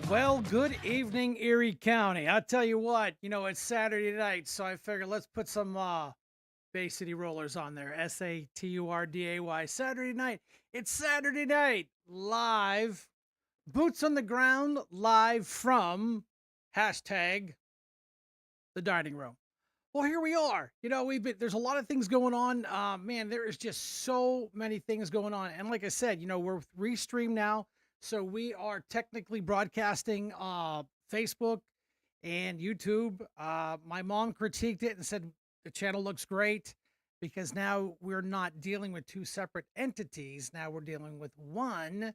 Well, good evening, Erie County. I'll tell you what, it's Saturday night, so I figured let's put some Bay City Rollers on there. Saturday. Saturday night. It's Saturday night. Live. Boots on the ground, live from hashtag the dining room. Well, here we are. There's a lot of things going on. Man, there is just so many things going on. And like I said, we're restream now. So we are technically broadcasting Facebook and YouTube. My mom critiqued it and said the channel looks great because now we're not dealing with two separate entities. Now we're dealing with one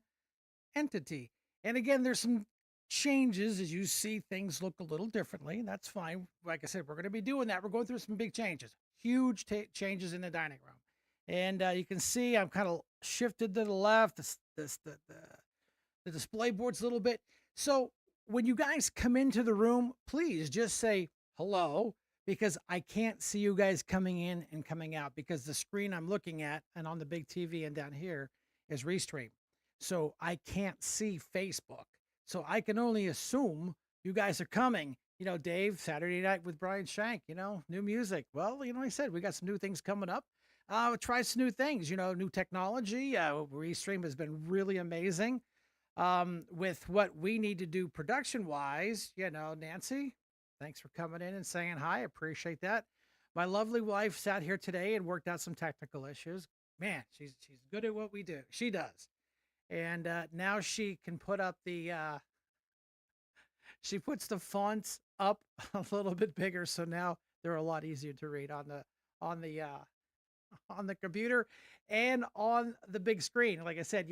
entity. And again, there's some changes as you see things look a little differently. That's fine. Like I said, we're going to be doing that. We're going through some big changes, huge changes in the dining room. And you can see I'm kind of shifted to the left, the display boards a little bit. So when you guys come into the room, please just say hello because I can't see you guys coming in and coming out because the screen I'm looking at and on the big TV and down here is Restream. So I can't see Facebook. So I can only assume you guys are coming. Dave, Saturday night with Brian Shank, new music. Well, I said we got some new things coming up. Try some new things, new technology. Restream has been really amazing with what we need to do production wise. Nancy, thanks for coming in and saying hi. Appreciate that. My lovely wife sat here today and worked out some technical issues. Man, she's good at what we do. She does. And now she can put up she puts the fonts up a little bit bigger, so now they're a lot easier to read on the on the computer and on the big screen. Like I said,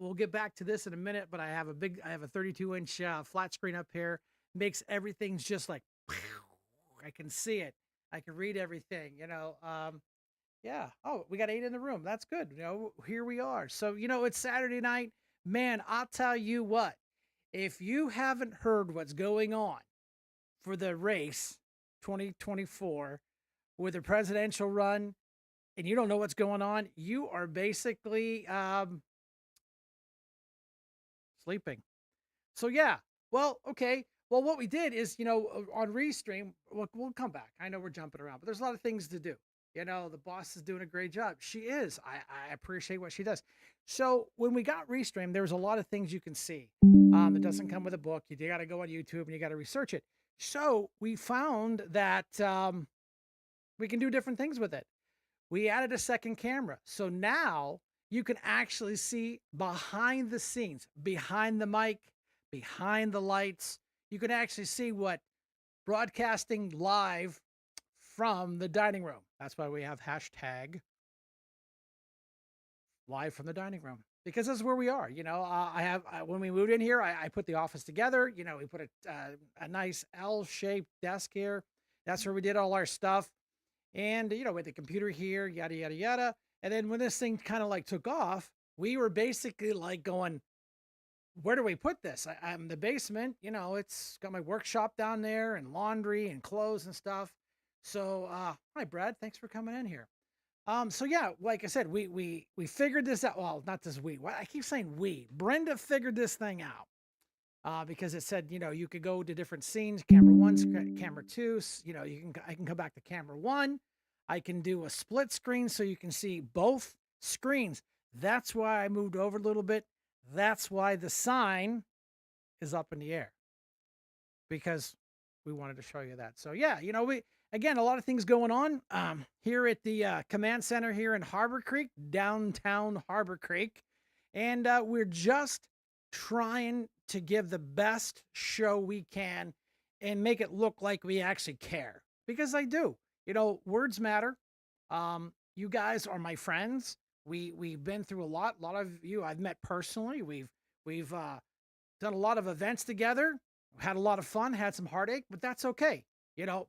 we'll get back to this in a minute, but I have a 32-inch flat screen up here. Makes everything's just like I can see it. I can read everything. Yeah. Oh, we got 8 in the room. That's good. Here we are. So, it's Saturday night. Man, I'll tell you what, if you haven't heard what's going on for the race 2024 with the presidential run and you don't know what's going on, you are basically sleeping. So, yeah. Well, okay. Well, what we did is, on Restream, we'll come back. I know we're jumping around, but there's a lot of things to do. The boss is doing a great job. She is. I appreciate what she does. So when we got Restream, there's a lot of things you can see. It doesn't come with a book. You got to go on YouTube and you got to research it. So we found that we can do different things with it. We added a second camera. So now you can actually see behind the scenes, behind the mic, behind the lights. You can actually see what broadcasting live from the dining room. That's why we have hashtag live from the dining room because this is where we are. When we moved in here, I put the office together. We put a nice L-shaped desk here. That's where we did all our stuff. And, with the computer here, yada, yada, yada. And then when this thing kind of like took off, we were basically like going, where do we put this? I'm the basement, it's got my workshop down there and laundry and clothes and stuff. So, hi, Brad. Thanks for coming in here. So yeah, like I said, we figured this out. Well, not this we. I keep saying we. Brenda figured this thing out. Because it said, you could go to different scenes, camera one, camera two. I can come back to camera one. I can do a split screen so you can see both screens. That's why I moved over a little bit. That's why the sign is up in the air because we wanted to show you that. So yeah, again, a lot of things going on here at the command center here in Harbor Creek, downtown Harbor Creek. And we're just trying to give the best show we can and make it look like we actually care because I do. Words matter. You guys are my friends. We've been through a lot. A lot of you I've met personally. We've done a lot of events together. Had a lot of fun. Had some heartache, but that's okay.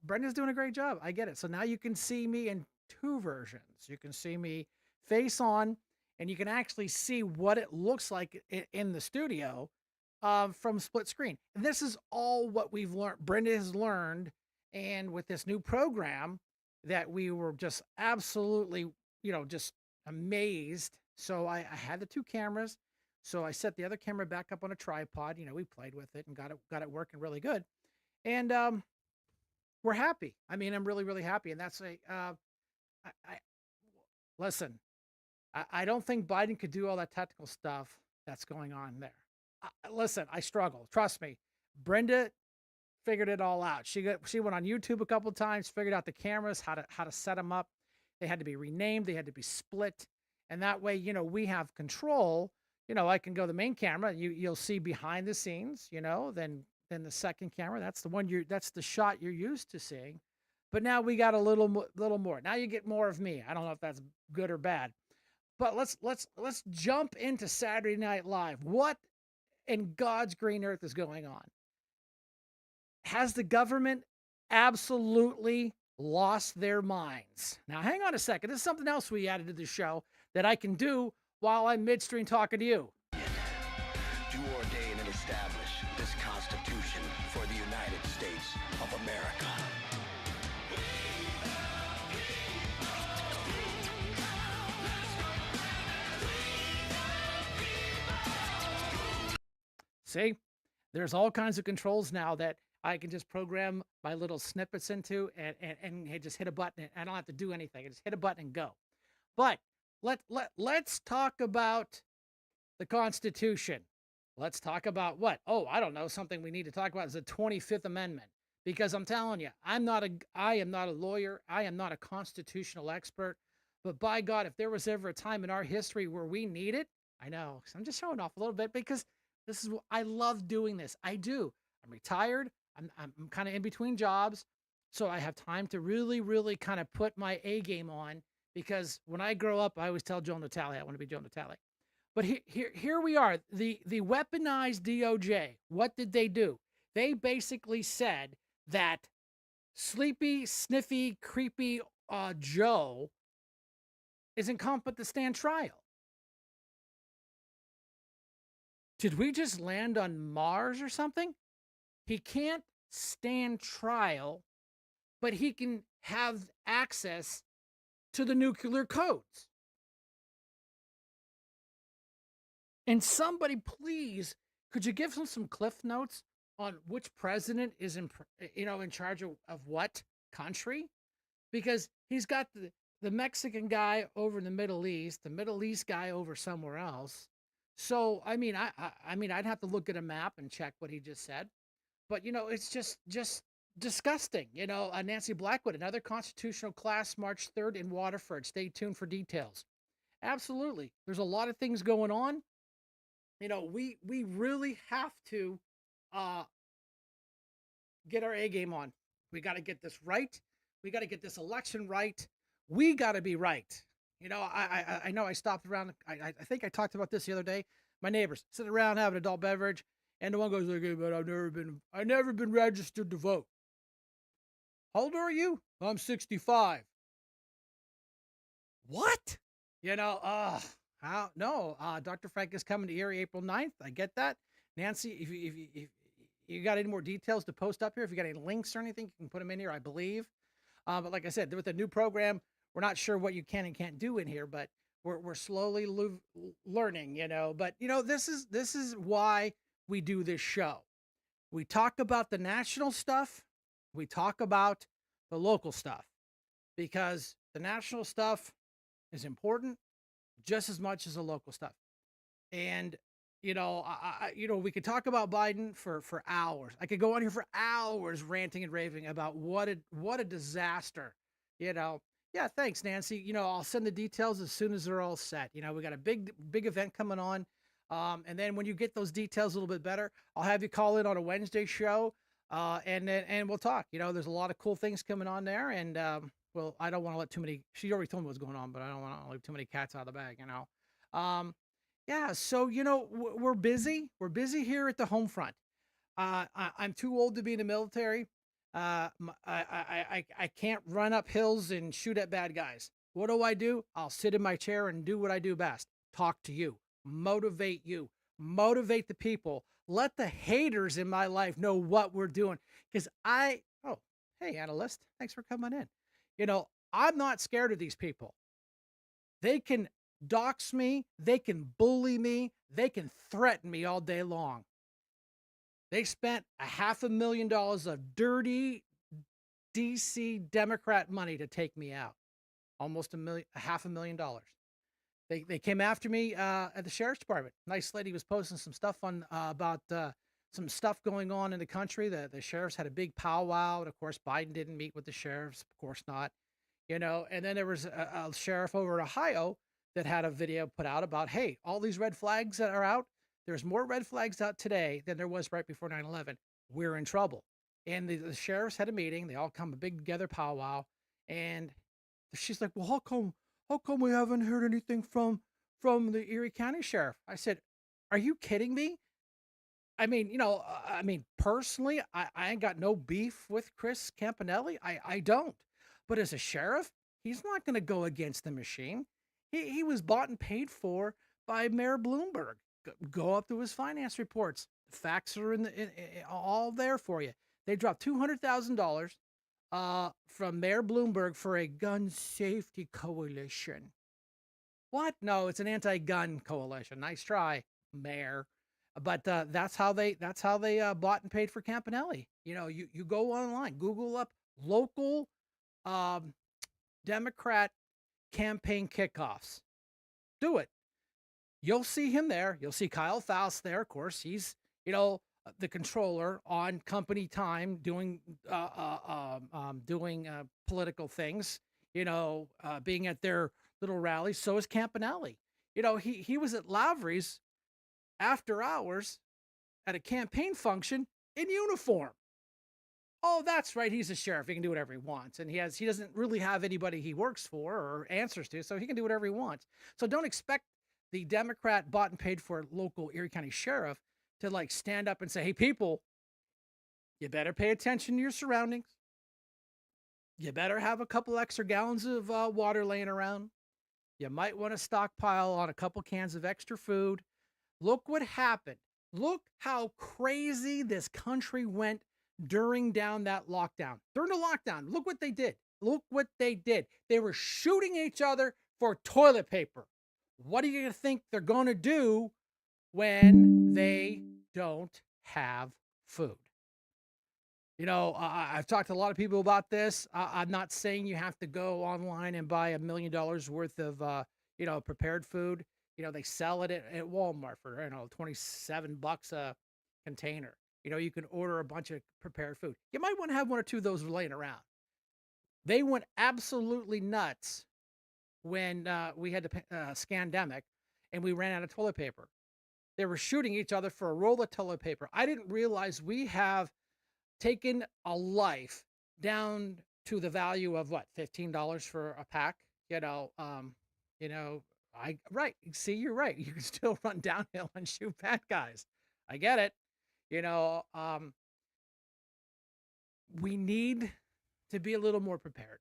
Brenda's doing a great job. I get it. So now you can see me in two versions. You can see me face on, and you can actually see what it looks like in the studio from split screen. And this is all what we've learned. Brenda has learned, and with this new program that we were just absolutely, just amazed. So I had the two cameras. So I set the other camera back up on a tripod. We played with it and got it working really good. And we're happy. I mean, I'm really, really happy. And that's I listen. I don't think Biden could do all that technical stuff that's going on there. Listen, I struggle. Trust me. Brenda figured it all out. She went on YouTube a couple of times, figured out the cameras, how to set them up. They had to be renamed, they had to be split, and that way, we have control. I can go the main camera. You'll see behind the scenes. Then the second camera. That's the shot you're used to seeing. But now we got a little more. Now you get more of me. I don't know if that's good or bad. But let's jump into Saturday Night Live. What in God's green earth is going on? Has the government absolutely lost their minds? Now, hang on a second. This is something else we added to the show that I can do while I'm midstream talking to you. Do ordain and establish this Constitution for the United States of America. See, there's all kinds of controls now that I can just program my little snippets into and just hit a button. I don't have to do anything. I just hit a button and go. But let's talk about the Constitution. Let's talk about what? Oh, I don't know. Something we need to talk about is the 25th Amendment. Because I'm telling you, I am not a lawyer. I am not a constitutional expert. But by God, if there was ever a time in our history where we need it, I know. So I'm just showing off a little bit because I love doing this. I do. I'm retired. I'm kind of in between jobs. So I have time to really, really kind of put my A game on because when I grow up, I always tell Joe Natale, I want to be Joe Natale. But here we are. The weaponized DOJ. What did they do? They basically said that sleepy, sniffy, creepy Joe is incompetent to stand trial. Did we just land on Mars or something? He can't stand trial, but he can have access to the nuclear codes. And somebody, please, could you give them some cliff notes on which president is in charge of what country? Because he's got the Mexican guy over in the Middle East guy over somewhere else. So I mean, I'd have to look at a map and check what he just said. But it's just disgusting. Nancy Blackwood, another constitutional class, March 3rd in Waterford. Stay tuned for details. Absolutely, there's a lot of things going on. We really have to get our A game on. We got to get this right. We got to get this election right. We got to be right. I know I stopped around. I think I talked about this the other day. My neighbors sitting around having adult beverage, and the one goes like, "Hey, but I've never been registered to vote." How old are you? I'm 65. What? How? No, Dr. Frank is coming to Erie April 9th. I get that. Nancy, if you got any more details to post up here, if you got any links or anything, you can put them in here, I believe. But like I said, with the new program, we're not sure what you can and can't do in here, but we're slowly learning, But this is why we do this show. We talk about the national stuff. We talk about the local stuff because the national stuff is important just as much as the local stuff. And we could talk about Biden for hours. I could go on here for hours ranting and raving about what a disaster. Yeah, thanks, Nancy. I'll send the details as soon as they're all set. We got a big event coming on. And then when you get those details a little bit better, I'll have you call in on a Wednesday show. And we'll talk. There's a lot of cool things coming on there. And well, I don't want to let too many. She already told me what's going on, but I don't want to leave too many cats out of the bag. Yeah. So we're busy. We're busy here at the home front. I'm too old to be in the military. I can't run up hills and shoot at bad guys. What do? I'll sit in my chair and do what I do best. Talk to you, motivate the people. Let the haters in my life know what we're doing. Because oh, hey, analyst, thanks for coming in. I'm not scared of these people. They can dox me, they can bully me, they can threaten me all day long. They spent a half a million dollars of dirty DC Democrat money to take me out. Almost a half a million dollars. They came after me at the sheriff's department. Nice lady was posting some stuff on about some stuff going on in the country. The sheriffs had a big powwow, and of course Biden didn't meet with the sheriffs. Of course not. And then there was a sheriff over in Ohio that had a video put out about, hey, all these red flags that are out. There's more red flags out today than there was right before 9/11. We're in trouble. And the sheriffs had a meeting. They all come a big together powwow, and she's like, "Well, how come we haven't heard anything from the Erie County Sheriff?" I said, "Are you kidding me? Personally, I ain't got no beef with Chris Campanelli. I don't. But as a sheriff, he's not going to go against the machine. He was bought and paid for by Mayor Bloomberg. Go up to his finance reports. The facts are all there for you. They dropped $200,000 from Mayor Bloomberg for a gun safety coalition. What? No, it's an anti-gun coalition. Nice try, Mayor. But that's how they bought and paid for Campanelli. You go online, Google up local um, Democrat campaign kickoffs. Do it. You'll see him there. You'll see Kyle Faust there. Of course, he's the controller on company time doing political things. Being at their little rallies. So is Campanelli. He was at Lavery's after hours at a campaign function in uniform. Oh, that's right. He's a sheriff. He can do whatever he wants. And he doesn't really have anybody he works for or answers to, so he can do whatever he wants. So don't expect the Democrat bought and paid for local Erie County sheriff to like stand up and say, "Hey, people, you better pay attention to your surroundings. You better have a couple extra gallons of water laying around. You might want to stockpile on a couple cans of extra food. Look what happened. Look how crazy this country went down that lockdown. During the lockdown, look what they did. Look what they did. They were shooting each other for toilet paper. What are you going to think they're going to do when they don't have food? I've talked to a lot of people about this. I'm not saying you have to go online and buy $1 million worth of, prepared food. They sell it at Walmart for, 27 bucks a container. You can order a bunch of prepared food. You might want to have one or two of those laying around. They went absolutely nuts when we had the scandemic and we ran out of toilet paper. They were shooting each other for a roll of toilet paper. I didn't realize we have taken a life down to the value of what, $15 for a pack. You know, I right. See, you're right. You can still run downhill and shoot bad guys. I get it. You know, um, we need to be a little more prepared.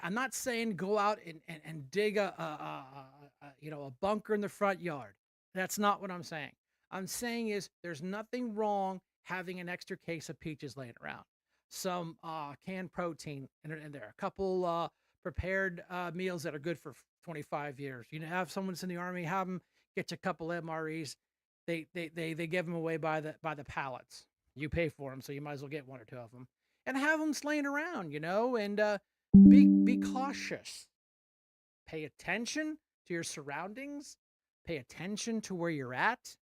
I'm not saying go out and dig a bunker in the front yard. That's not what I'm saying. I'm saying is there's nothing wrong having an extra case of peaches laying around, some canned protein in there, a couple prepared meals that are good for 25 years. Have someone that's in the army, have them get you a couple MREs. They give them away by the pallets. You pay for them, so you might as well get one or two of them and have them laying around, and be cautious. Pay attention to your surroundings. Pay attention to where you're at.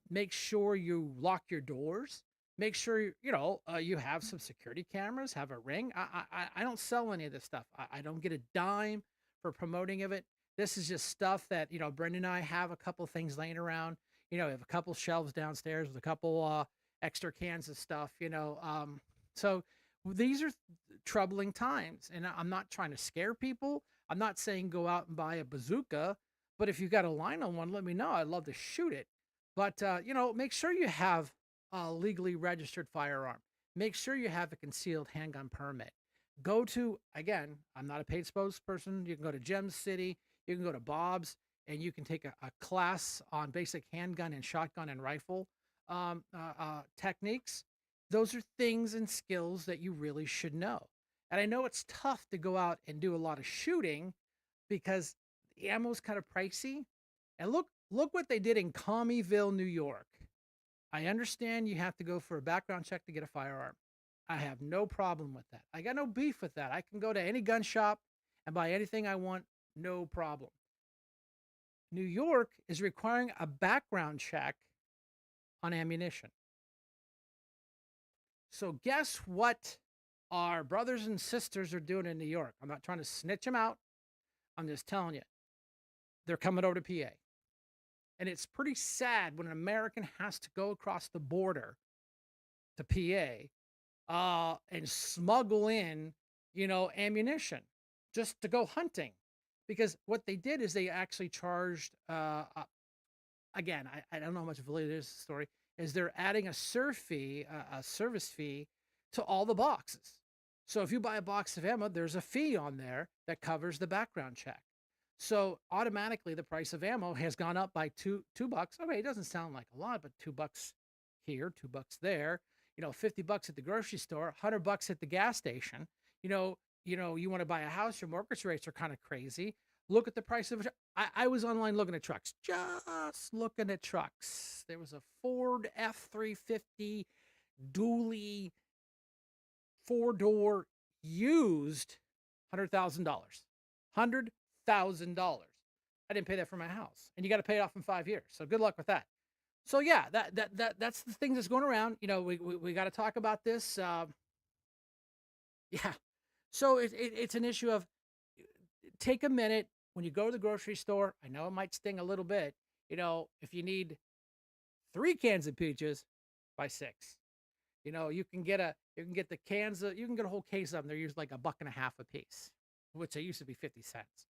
Make sure you lock your doors. Make sure you have some security cameras. Have a ring. I don't sell any of this stuff. I don't get a dime for promoting of it. This is just stuff that Brenda and I have a couple things laying around. We have a couple shelves downstairs with a couple extra cans of stuff. So these are troubling times, and I'm not trying to scare people. I'm not saying go out and buy a bazooka, but if you got a line on one, let me know. I'd love to shoot it. But make sure you have a legally registered firearm. Make sure you have a concealed handgun permit. Go to, again, I'm not a paid spokesperson. You can go to Gem City. You can go to Bob's, and you can take a class on basic handgun and shotgun and rifle techniques. Those are things and skills that you really should know. And I know it's tough to go out and do a lot of shooting because the ammo's kind of pricey. And look what they did in Commieville, New York. I understand you have to go for a background check to get a firearm. I have no problem with that. I got no beef with that. I can go to any gun shop and buy anything I want, no problem. New York is requiring a background check on ammunition. So, guess what our brothers and sisters are doing in New York? I'm not trying to snitch them out. I'm just telling you, they're coming over to PA. And it's pretty sad when an American has to go across the border to PA and smuggle in, ammunition just to go hunting. Because what they did is they actually charged, again, I don't know how much validity is the story, is they're adding a service fee to all the boxes. So if you buy a box of ammo, there's a fee on there that covers the background check. So automatically the price of ammo has gone up by $2. Okay, it doesn't sound like a lot, but $2 here, $2 there. 50 bucks at the grocery store, 100 bucks at the gas station. You want to buy a house, your mortgage rates are kind of crazy. Look at the price of it. I was online looking at trucks, just looking at trucks. There was a Ford F-350 dually 4-door used $100,000. $100,000. I didn't pay that for my house, and you got to pay it off in 5 years. So good luck with that. So yeah, that's the thing that's going around. We got to talk about this. Yeah. So it's an issue of take a minute when you go to the grocery store. I know it might sting a little bit. If you need 3 cans of peaches, buy 6. You can get the cans. You can get a whole case of them. They're usually like $1.50 a piece, which they used to be 50 cents.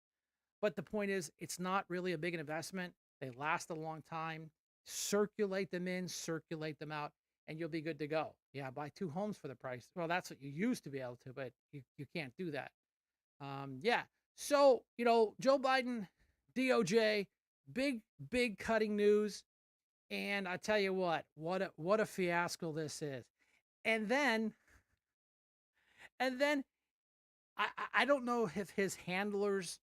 But the point is, it's not really a big investment. They last a long time. Circulate them in, circulate them out, and you'll be good to go. Yeah, buy 2 homes for the price. Well, that's what you used to be able to, but you can't do that. Yeah. So, Joe Biden, DOJ, big cutting news. And I tell you what a fiasco this is. And then I don't know if his handlers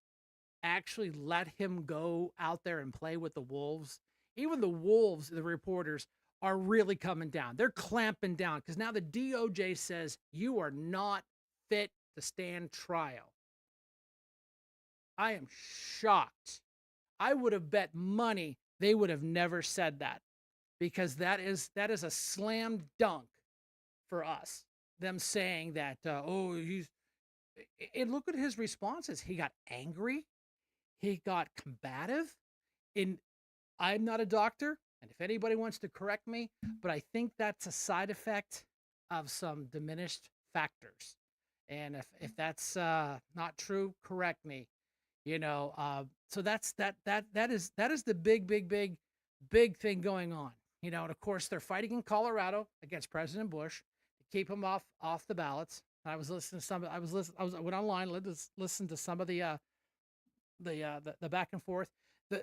actually let him go out there and play with the wolves. Even the wolves, the reporters, are really coming down. They're clamping down because now the DOJ says you are not fit to stand trial. I am shocked. I would have bet money they would have never said that because that is a slam dunk for us. Them saying that, and look at his responses. He got angry. He got combative. And I'm not a doctor, and if anybody wants to correct me, but I think that's a side effect of some diminished factors. And if that's not true, correct me. So that is the big thing going on. And of course they're fighting in Colorado against President Bush to keep him off the ballots. I was listening to some. I went online, listened to some of the back and forth.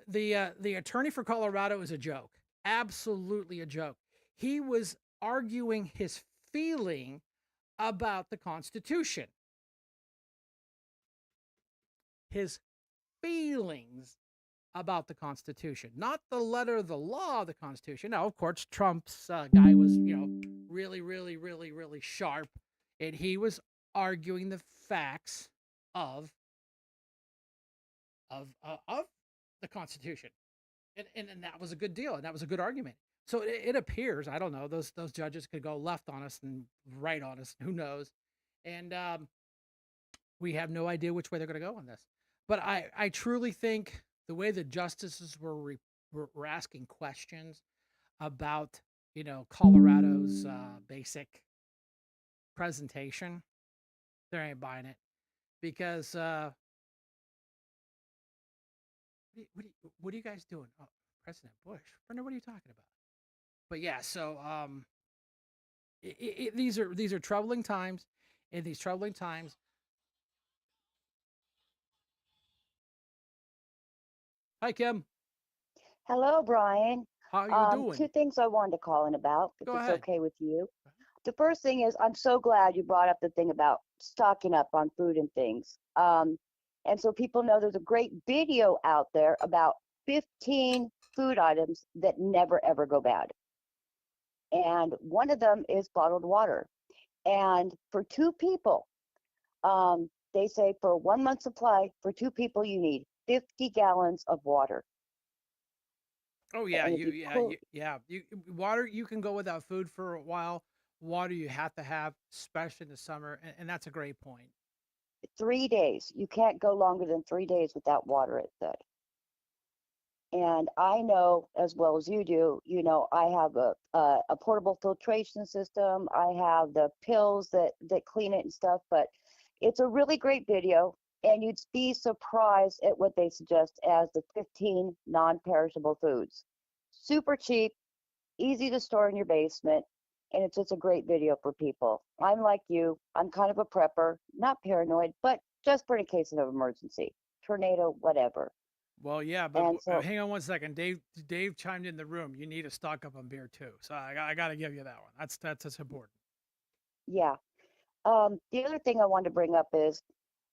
The attorney for Colorado is a joke, absolutely a joke. He was arguing his feeling about the Constitution, his feelings about the Constitution, not the letter of the law of the Constitution. Now, of course, Trump's guy was, really sharp, and he was arguing the facts of the Constitution, and that was a good deal, and that was a good argument. So it appears, I don't know, those judges could go left on us and right on us, who knows, and we have no idea which way they're going to go on this. But I truly think the way the justices were asking questions about Colorado's basic presentation, they ain't buying it because what are you guys doing? Oh, President Bush, Brenda, what are you talking about? But yeah, so these are troubling times. In these troubling times, hi Kim, Hello, Brian. how are you Two doing? things I wanted to call in about, if Go it's ahead. okay with you. The first thing is, I'm so glad you brought up the thing about stocking up on food and things. And so people know there's a great video out there about 15 food items that never ever go bad. And one of them is bottled water. And for two people, they say for 1 month supply, for two people, you need 50 gallons of water. Oh yeah, And if you you yeah cool you yeah you water you can go without food for a while. Water you have to have, especially in the summer, and that's a great point. 3 days, you can't go longer than 3 days without water, it said. And I know as well as you do, I have a portable filtration system. I have the pills that clean it and stuff, but it's a really great video. And you'd be surprised at what they suggest as the 15 non-perishable foods. Super cheap, easy to store in your basement, and it's just a great video for people. I'm like you, I'm kind of a prepper, not paranoid, but just for in case of emergency, tornado, whatever. Well, yeah, but And so, hang on one second. Dave chimed in the room. You need to stock up on beer too. So I got to give you that one. That's important. yeah. The other thing I wanted to bring up is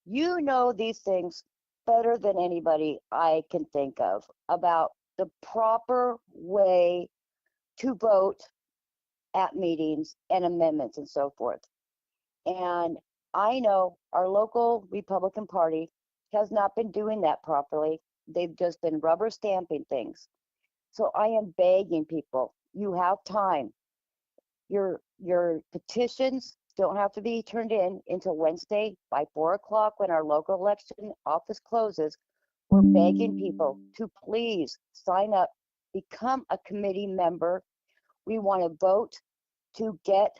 you know these things better than anybody I can think of about the proper way to vote at meetings and amendments and so forth. And I know our local Republican Party has not been doing that properly. They've just been rubber stamping things. So I am begging people, you have time. Your petitions don't have to be turned in until Wednesday by 4 o'clock when our local election office closes. We're begging people to please sign up, become a committee member. We want to vote to get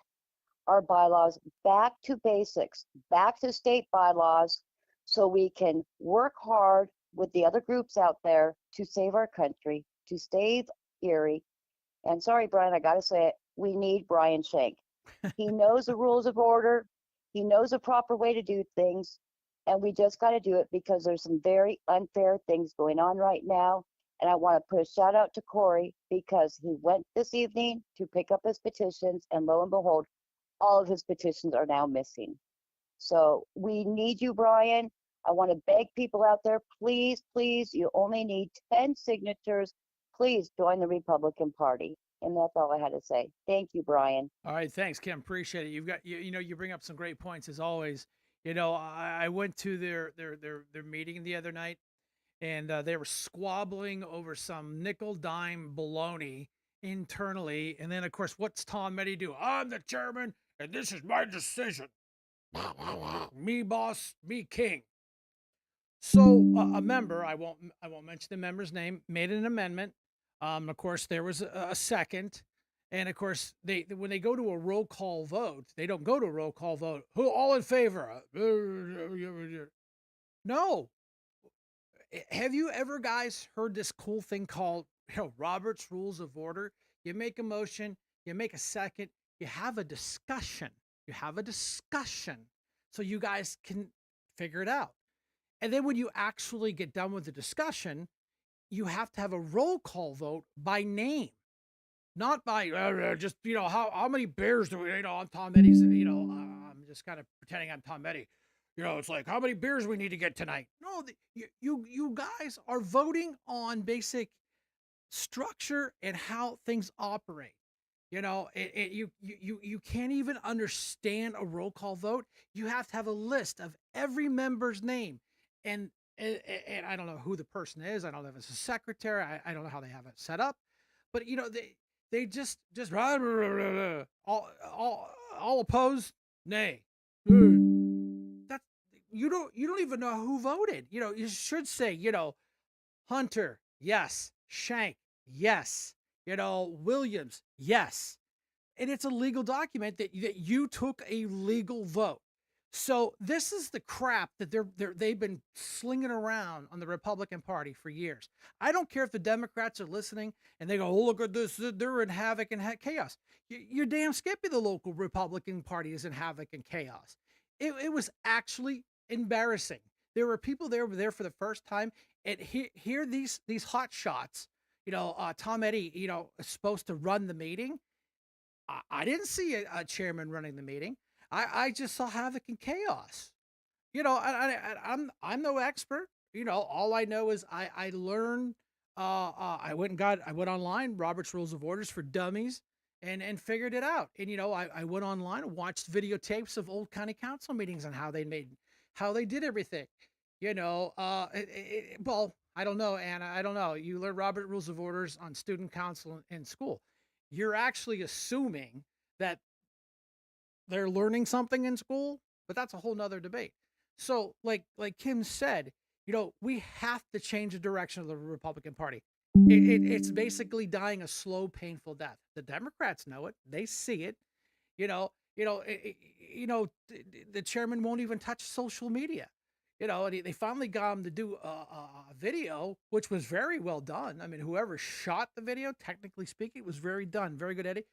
our bylaws back to basics, back to state bylaws, so we can work hard with the other groups out there to save our country, to save Erie. And sorry, Brian, I got to say it, we need Brian Shank. He knows the rules of order, he knows the proper way to do things, and we just got to do it because there's some very unfair things going on right now. And I want to put a shout out to Corey because he went this evening to pick up his petitions, and lo and behold, all of his petitions are now missing. So we need you, Brian. I want to beg people out there, please, please, you only need 10 signatures. Please join the Republican Party. And that's all I had to say. Thank you, Brian. All right, thanks, Kim. Appreciate it. You've got you know you bring up some great points as always. I went to their meeting the other night, and they were squabbling over some nickel dime baloney internally. And then, of course, what's Tom Meddy do? I'm the chairman, and this is my decision. Me boss, me king. So a member, I won't mention the member's name, made an amendment. Of course, there was a second, and of course, when they go to a roll call vote, they don't go to a roll call vote. Who all in favor? No. Have you ever guys heard this cool thing called Robert's Rules of Order? You make a motion, you make a second, you have a discussion. You have a discussion so you guys can figure it out. And then when you actually get done with the discussion, you have to have a roll call vote by name, not by just how many beers do we I'm Tom Eddy's I'm just kind of pretending I'm Tom Eddy. It's like how many beers we need to get tonight. No, you guys are voting on basic structure and how things operate. You can't even understand a roll call vote. You have to have a list of every member's name, and and I don't know who the person is. I don't know if it's a secretary. I don't know how they have it set up, but they just all opposed, nay. That's you don't even know who voted. You should say Hunter, yes. Shank, yes. Williams, yes. And it's a legal document that you took a legal vote. So this is the crap that they've been slinging around on the Republican Party for years. I don't care if the Democrats are listening and they go, "Oh, look at this! They're in havoc and chaos." You're damn skippy. The local Republican Party is in havoc and chaos. It was actually embarrassing. There were people there were there for the first time, and here these hot shots. Tom Eddy, is supposed to run the meeting. I didn't see a chairman running the meeting. I just saw havoc and chaos. I'm no expert. All I know is I learned. I went online, Robert's Rules of Orders for Dummies, and figured it out. And I went online and watched videotapes of old county council meetings on how they did everything. Well, I don't know, Anna. I don't know. You learn Robert Rules of Orders on student council in school. You're actually assuming that they're learning something in school, but that's a whole nother debate. So, like Kim said, we have to change the direction of the Republican Party. It's basically dying a slow, painful death. The Democrats know it; they see it. The chairman won't even touch social media. And they finally got him to do a video, which was very well done. I mean, whoever shot the video, technically speaking, it was very done, very good, Eddie.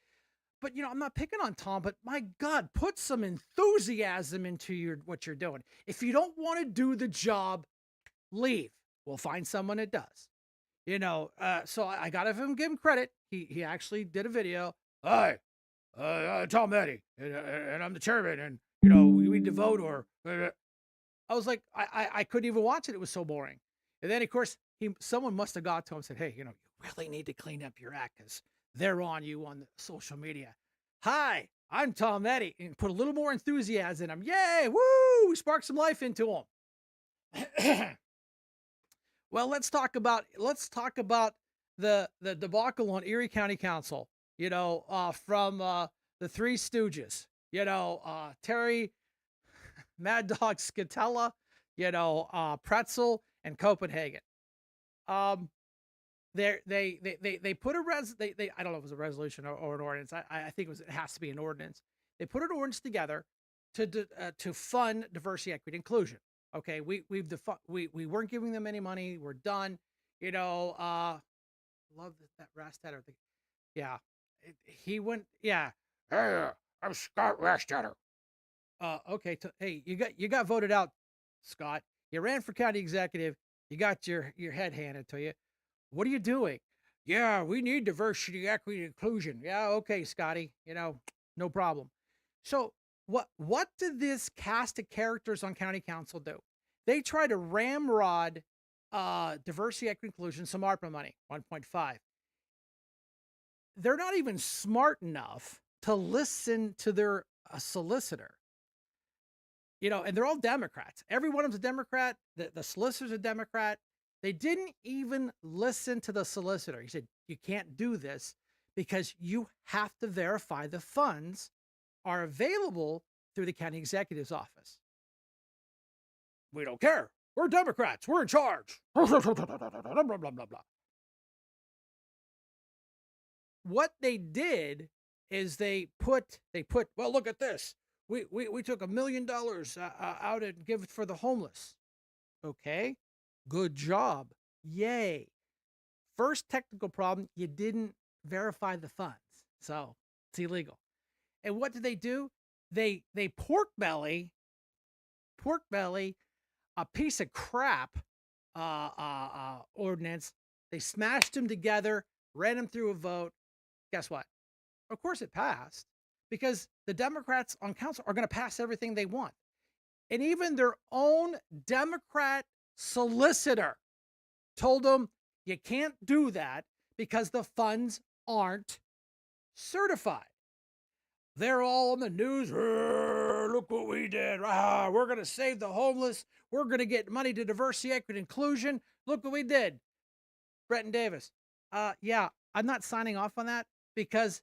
But I'm not picking on Tom, but my God, put some enthusiasm into what you're doing. If you don't want to do the job, leave. We'll find someone that does. So I gotta give him credit. He actually did a video. Hi, Tom Eddy, and I'm the chairman, and we need to vote. Or I was like, I couldn't even watch it. It was so boring. And then of course someone must have got to him and said, hey, you really need to clean up your act because they're on you on the social media. Hi, I'm Tom Eddy, and put a little more enthusiasm in him. Yay, woo! We sparked some life into him. Well, let's talk about the debacle on Erie County Council. From the Three Stooges. Terry, Mad Dog Scatella, Pretzel, and Copenhagen. Um, they put a they I don't know if it was a resolution or an ordinance. I think it has to be an ordinance. They put an ordinance together to fund diversity, equity, inclusion. Okay, we weren't giving them any money. We're done. Love that Rastetter thing. Yeah, he went. Yeah, hey, I'm Scott Rastetter. Okay, hey, you got voted out, Scott. You ran for county executive. You got your head handed to you. What are you doing? Yeah, we need diversity, equity, inclusion. Yeah, okay, Scotty. No problem. So what did this cast of characters on county council do? They try to ramrod diversity, equity, inclusion, some ARPA money, 1.5. They're not even smart enough to listen to their solicitor. And they're all Democrats. Every one of them's a Democrat. The solicitor's a Democrat. They didn't even listen to the solicitor. He said, you can't do this because you have to verify the funds are available through the county executive's office. We don't care. We're Democrats. We're in charge. Blah, blah, blah, blah. What they did is they put, well, look at this. We took $1 million out and give it for the homeless. Okay, good job. Yay. First technical problem, you didn't verify the funds. So it's illegal. And what did they do? They pork belly, a piece of crap ordinance. They smashed them together, ran them through a vote. Guess what? Of course it passed because the Democrats on council are going to pass everything they want. And even their own Democrat solicitor told them you can't do that because the funds aren't certified. They're all on the news. Look what we did. We're going to save the homeless. We're going to get money to diversity, equity, inclusion. Look what we did. Bretton Davis. Yeah, I'm not signing off on that because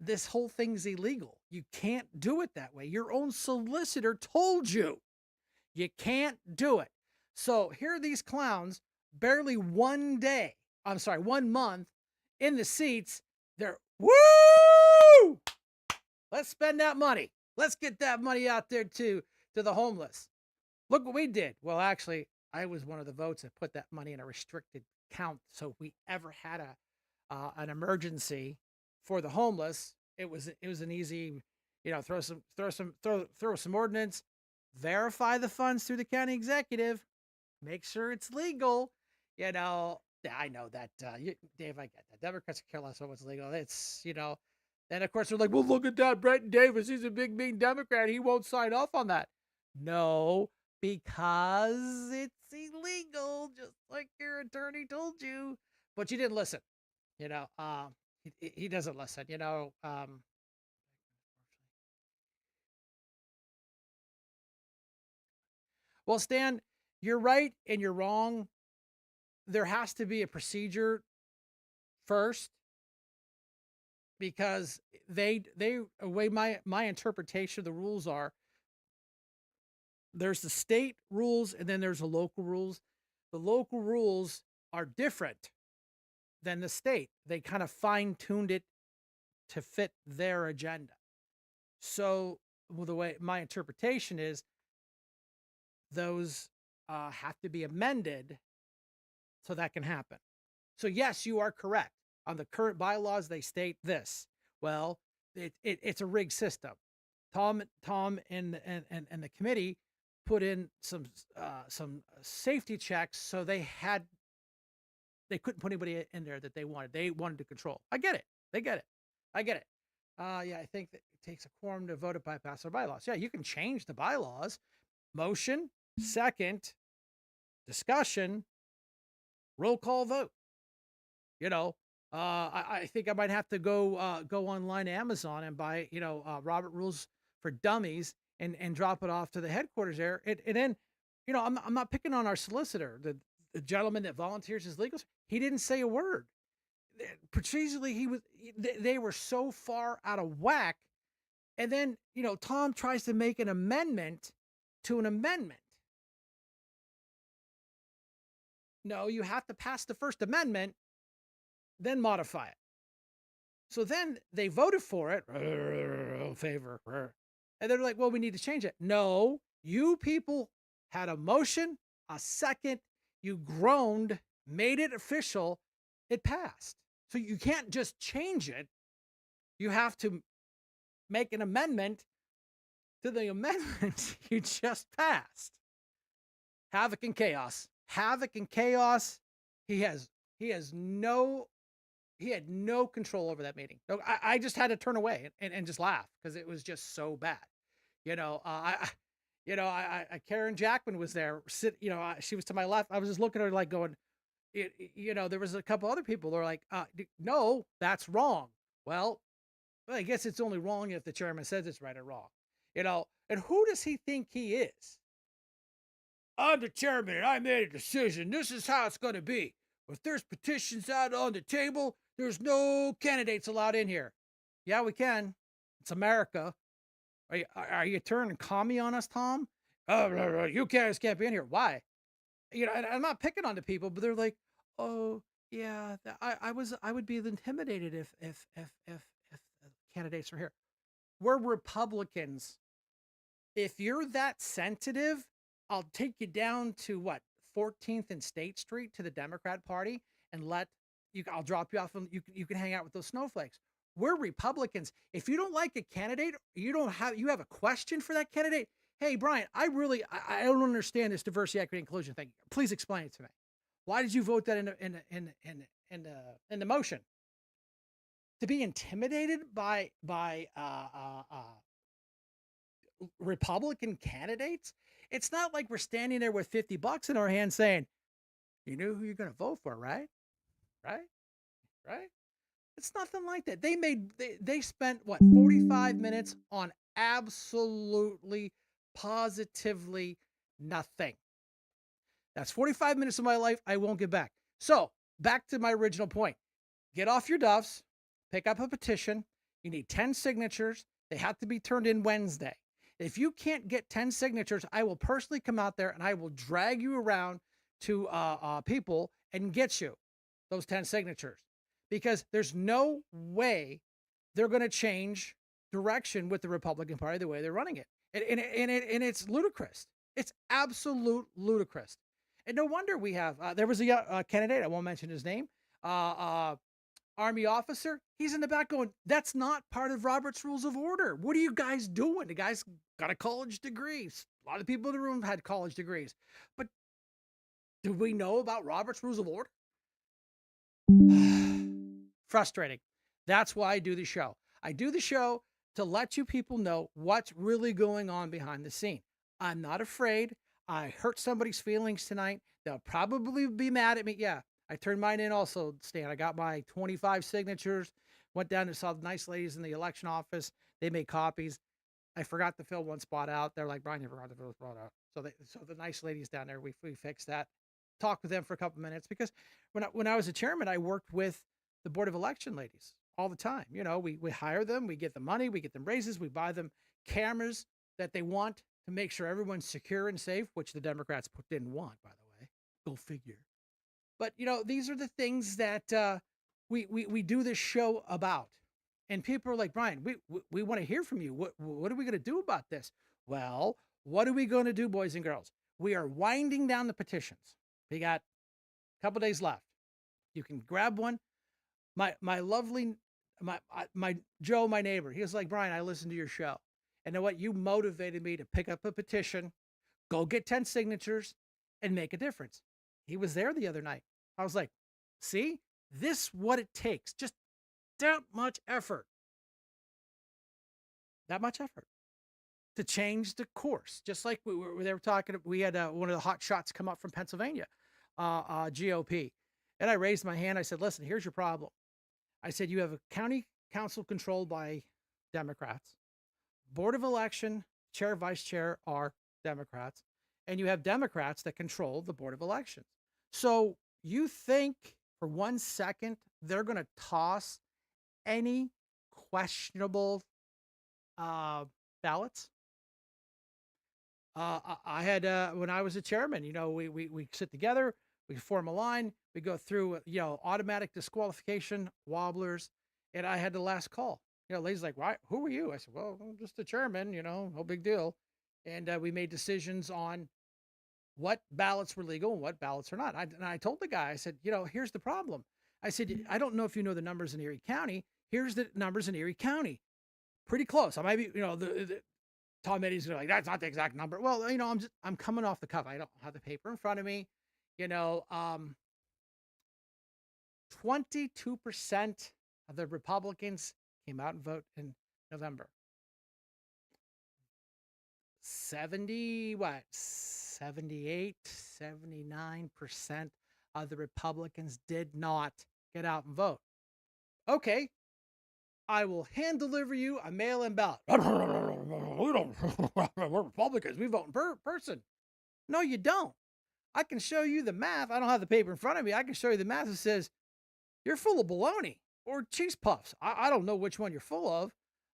this whole thing's illegal. You can't do it that way. Your own solicitor told you can't do it. So here are these clowns, barely 1 month in the seats. They're, woo! Let's spend that money. Let's get that money out there to the homeless. Look what we did. Well, actually, I was one of the votes that put that money in a restricted count. So if we ever had an emergency for the homeless, it was an easy, throw some ordinance, verify the funds through the county executive, make sure it's legal. I know that, Dave, I get that. Democrats care less about what's legal. It's, then of course they're like, well, look at that. Bretton Davis, he's a big, mean Democrat. He won't sign off on that. No, because it's illegal, just like your attorney told you. But you didn't listen. You know, he doesn't listen. Well, Stan, you're right and you're wrong. There has to be a procedure first because they way my interpretation of the rules are there's the state rules and then there's the local rules. The local rules are different than the state. They kind of fine tuned it to fit their agenda. So, well, the way my interpretation is, those have to be amended so that can happen. So, yes, you are correct. On the current bylaws, they state this. Well, it's a rigged system. Tom, and the committee put in some safety checks, so they couldn't put anybody in there that they wanted. They wanted to control. I get it. They get it. I get it. Yeah, I think that it takes a quorum to vote to bypass our bylaws. Yeah, you can change the bylaws. Motion, second, discussion, roll call vote. You know, I think I might have to go online to Amazon and buy Robert Rules for Dummies and drop it off to the headquarters there. And then, I'm not picking on our solicitor, the gentleman that volunteers as legal. He didn't say a word. Procedurally, they were so far out of whack. And then, Tom tries to make an amendment to an amendment. No, you have to pass the First Amendment, then modify it. So then they voted for it, favor, and they're like, well, we need to change it. No, you people had a motion, a second, you groaned, made it official, it passed. So you can't just change it. You have to make an amendment to the amendment you just passed. Havoc and chaos. Havoc and chaos. He had no control over that meeting. I just had to turn away and just laugh because it was just so bad. Karen Jackman was there. She was to my left. I was just looking at her like going, there was a couple other people that were like, no, that's wrong. Well, I guess it's only wrong if the chairman says it's right or wrong. And who does he think he is? I'm the chairman and I made a decision. This is how it's going to be. If there's petitions out on the table, there's no candidates allowed in here. Yeah, we can. It's America. Are you turning commie on us, Tom? Oh, you guys can't be in here. Why? And I'm not picking on the people, but they're like, oh, yeah, I would be intimidated if candidates were here. We're Republicans. If you're that sensitive, I'll take you down to 14th and State Street to the Democrat Party and I'll drop you off and you can hang out with those snowflakes. We're Republicans. If you don't like a candidate, you have a question for that candidate. Hey, Brian, I don't understand this diversity, equity, inclusion thing. Please explain it to me. Why did you vote that in the motion? To be intimidated by Republican candidates? It's not like we're standing there with $50 in our hands saying, you know who you're going to vote for, right? Right? It's nothing like that. They spent 45 minutes on absolutely, positively nothing. That's 45 minutes of my life I won't get back. So back to my original point. Get off your duffs, pick up a petition. You need 10 signatures. They have to be turned in Wednesday. If you can't get 10 signatures, I will personally come out there and I will drag you around to people and get you those 10 signatures, because there's no way they're going to change direction with the Republican Party the way they're running it. And it's ludicrous. It's absolute ludicrous. And no wonder we have, there was a candidate, I won't mention his name, Army officer. He's in the back going, that's not part of Robert's Rules of Order. What are you guys doing? The guy's got a college degree. A lot of people in the room had college degrees. But do we know about Robert's Rules of Order? Frustrating. That's why I do the show. I do the show to let you people know what's really going on behind the scene. I'm not afraid. I hurt somebody's feelings tonight. They'll probably be mad at me. Yeah, I turned mine in also, Stan. I got my 25 signatures, went down and saw the nice ladies in the election office. They made copies. I forgot to fill one spot out. They're like, Brian, you forgot to fill a spot out. So the nice ladies down there, we fixed that. Talked with them for a couple minutes because when I was a chairman, I worked with the board of election ladies all the time. You know, we hire them, we get the money, we get them raises, we buy them cameras that they want to make sure everyone's secure and safe, which the Democrats didn't want, by the way. Go figure. But you know, these are the things that we do this show about. And people are like, Brian, we want to hear from you. What are we going to do about this? Well, what are we going to do, boys and girls? We are winding down the petitions. We got a couple days left. You can grab one. My lovely my Joe, my neighbor, he was like, Brian, I listened to your show. And know what? You motivated me to pick up a petition, go get 10 signatures, and make a difference. He was there the other night. I was like, see, this what it takes. Just that much effort. That much effort to change the course. Just like they were talking, we had one of the hot shots come up from Pennsylvania, GOP. And I raised my hand. I said, listen, here's your problem. I said, you have a county council controlled by Democrats. Board of election, chair, vice chair are Democrats. And you have Democrats that control the board of elections. So you think for 1 second they're going to toss any questionable ballots? I had when I was a chairman, you know, we sit together, we form a line, we go through, you know, automatic disqualification, wobblers, and I had the last call. You know, ladies like, why? Who are you? I said, well, I'm just the chairman. You know, no big deal. And we made decisions on what ballots were legal and what ballots are not. And I told the guy, I said, you know, here's the problem. I said, I don't know if you know the numbers in Erie County. Here's the numbers in Erie County. Pretty close. I might be, you know, Tom Eddy's gonna like, that's not the exact number. Well, you know, I'm coming off the cuff. I don't have the paper in front of me. You know, 22% of the Republicans came out and vote in November. 70, what? 78, 79% of the Republicans did not get out and vote. Okay, I will hand deliver you a mail-in ballot. We don't, we're Republicans. We vote in person. No, you don't. I can show you the math. I don't have the paper in front of me. I can show you the math that says you're full of baloney or cheese puffs. I don't know which one you're full of,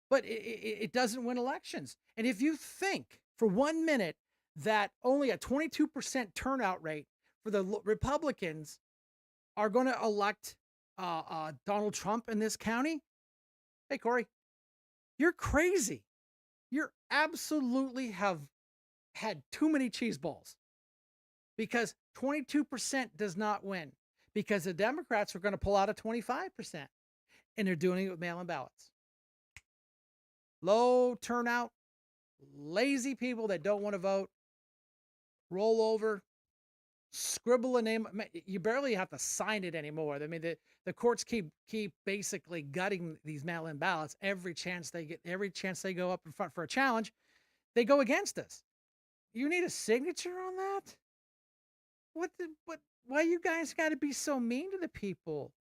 but it doesn't win elections. And if you think for 1 minute that only a 22% turnout rate for the Republicans are going to elect Donald Trump in this county, hey, Corey, you're crazy. You're absolutely have had too many cheese balls because 22% does not win because the Democrats are going to pull out a 25% and they're doing it with mail-in ballots. Low turnout, lazy people that don't want to vote, roll over, scribble a name. You barely have to sign it anymore. I mean, the courts keep basically gutting these mail-in ballots every chance they get, every chance they go up in front for a challenge, they go against us. You need a signature on that? Why you guys got to be so mean to the people?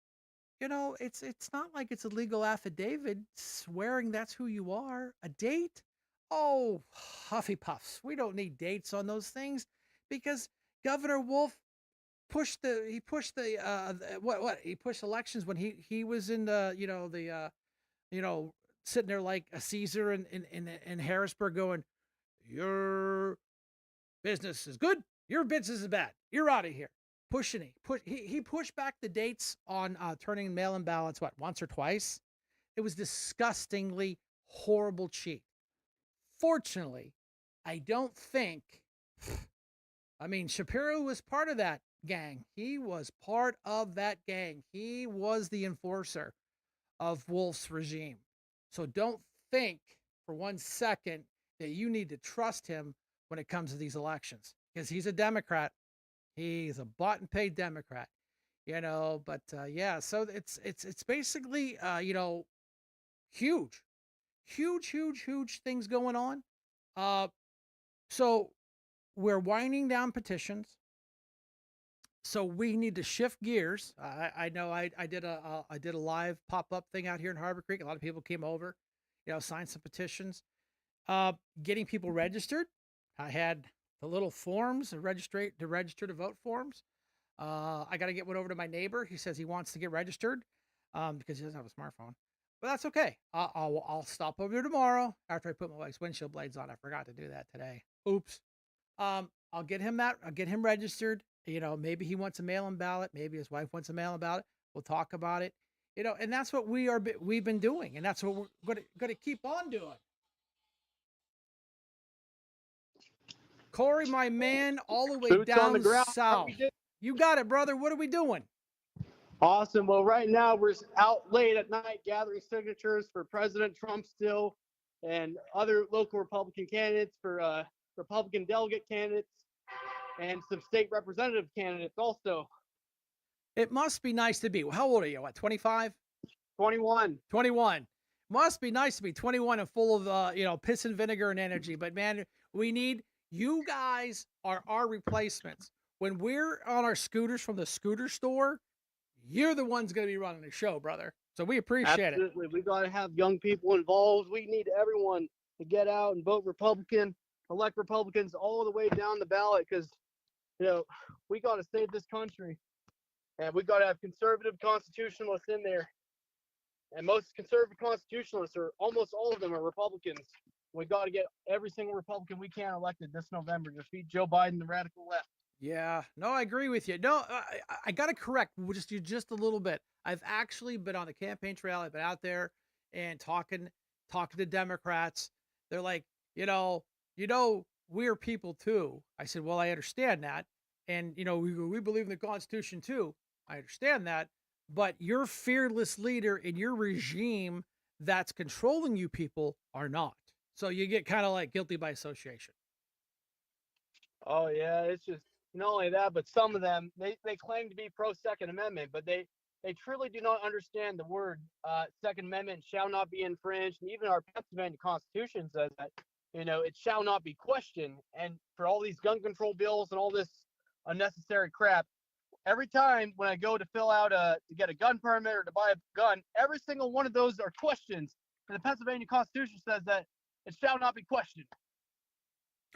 You know, it's not like it's a legal affidavit swearing that's who you are. A date? Oh, Huffy Puffs. We don't need dates on those things because Governor Wolf pushed he pushed elections when he was in the sitting there like a Caesar in Harrisburg going, your business is good, your business is bad, you're out of here. He pushed back the dates on turning mail-in ballots once or twice. It was disgustingly horrible cheat. Fortunately, I don't think, I mean, Shapiro was part of that gang. He was part of that gang. He was the enforcer of Wolf's regime. So don't think for 1 second that you need to trust him when it comes to these elections because he's a Democrat. He's a bought and paid Democrat, you know, but yeah, so it's basically, huge things going on. So we're winding down petitions, so we need to shift gears. I know I did a live pop up thing out here in Harbor Creek. A lot of people came over, signed some petitions. Uh, Getting people registered. I had the little forms to register to vote forms. I got to get one over to my neighbor. He says he wants to get registered because he doesn't have a smartphone. But that's okay. I'll stop over there tomorrow after I put my wife's windshield blades on. I forgot to do that today. Oops. I'll get him that. I'll get him registered. Maybe he wants a mail-in ballot. Maybe his wife wants a mail-in ballot. We'll talk about it. And that's what we've been doing, and that's what we're going to keep on doing. Corey, my man, all the way Boots on the down ground. south. You got it, brother. What are we doing? Awesome. Well, right now we're out late at night gathering signatures for President Trump still and other local Republican candidates, for Republican delegate candidates, and some state representative candidates also. It must be nice to be. How old are you? What, 25? 21. 21. Must be nice to be 21 and full of, piss and vinegar and energy. But man, you guys are our replacements. When we're on our scooters from the scooter store, you're the ones going to be running the show, brother. So we appreciate it. Absolutely. We got to have young people involved. We need everyone to get out and vote Republican, elect Republicans all the way down the ballot, because, we got to save this country. And we got to have conservative constitutionalists in there. And most conservative constitutionalists, or almost all of them, are Republicans. We got to get every single Republican we can elected this November to defeat Joe Biden, the radical left. Yeah, no, I agree with you. No, I got to correct just a little bit. I've actually been on the campaign trail. I've been out there and talking to Democrats. They're like, we're people too. I said, well, I understand that, and we believe in the Constitution too. I understand that, but your fearless leader and your regime that's controlling you people are not. So you get kind of like guilty by association. Oh yeah, it's just not only that, but some of them they claim to be pro Second Amendment, but they truly do not understand the word Second Amendment shall not be infringed. And even our Pennsylvania Constitution says that it shall not be questioned. And for all these gun control bills and all this unnecessary crap, every time when I go to fill out to get a gun permit or to buy a gun, every single one of those are questions. And the Pennsylvania Constitution says that it shall not be questioned.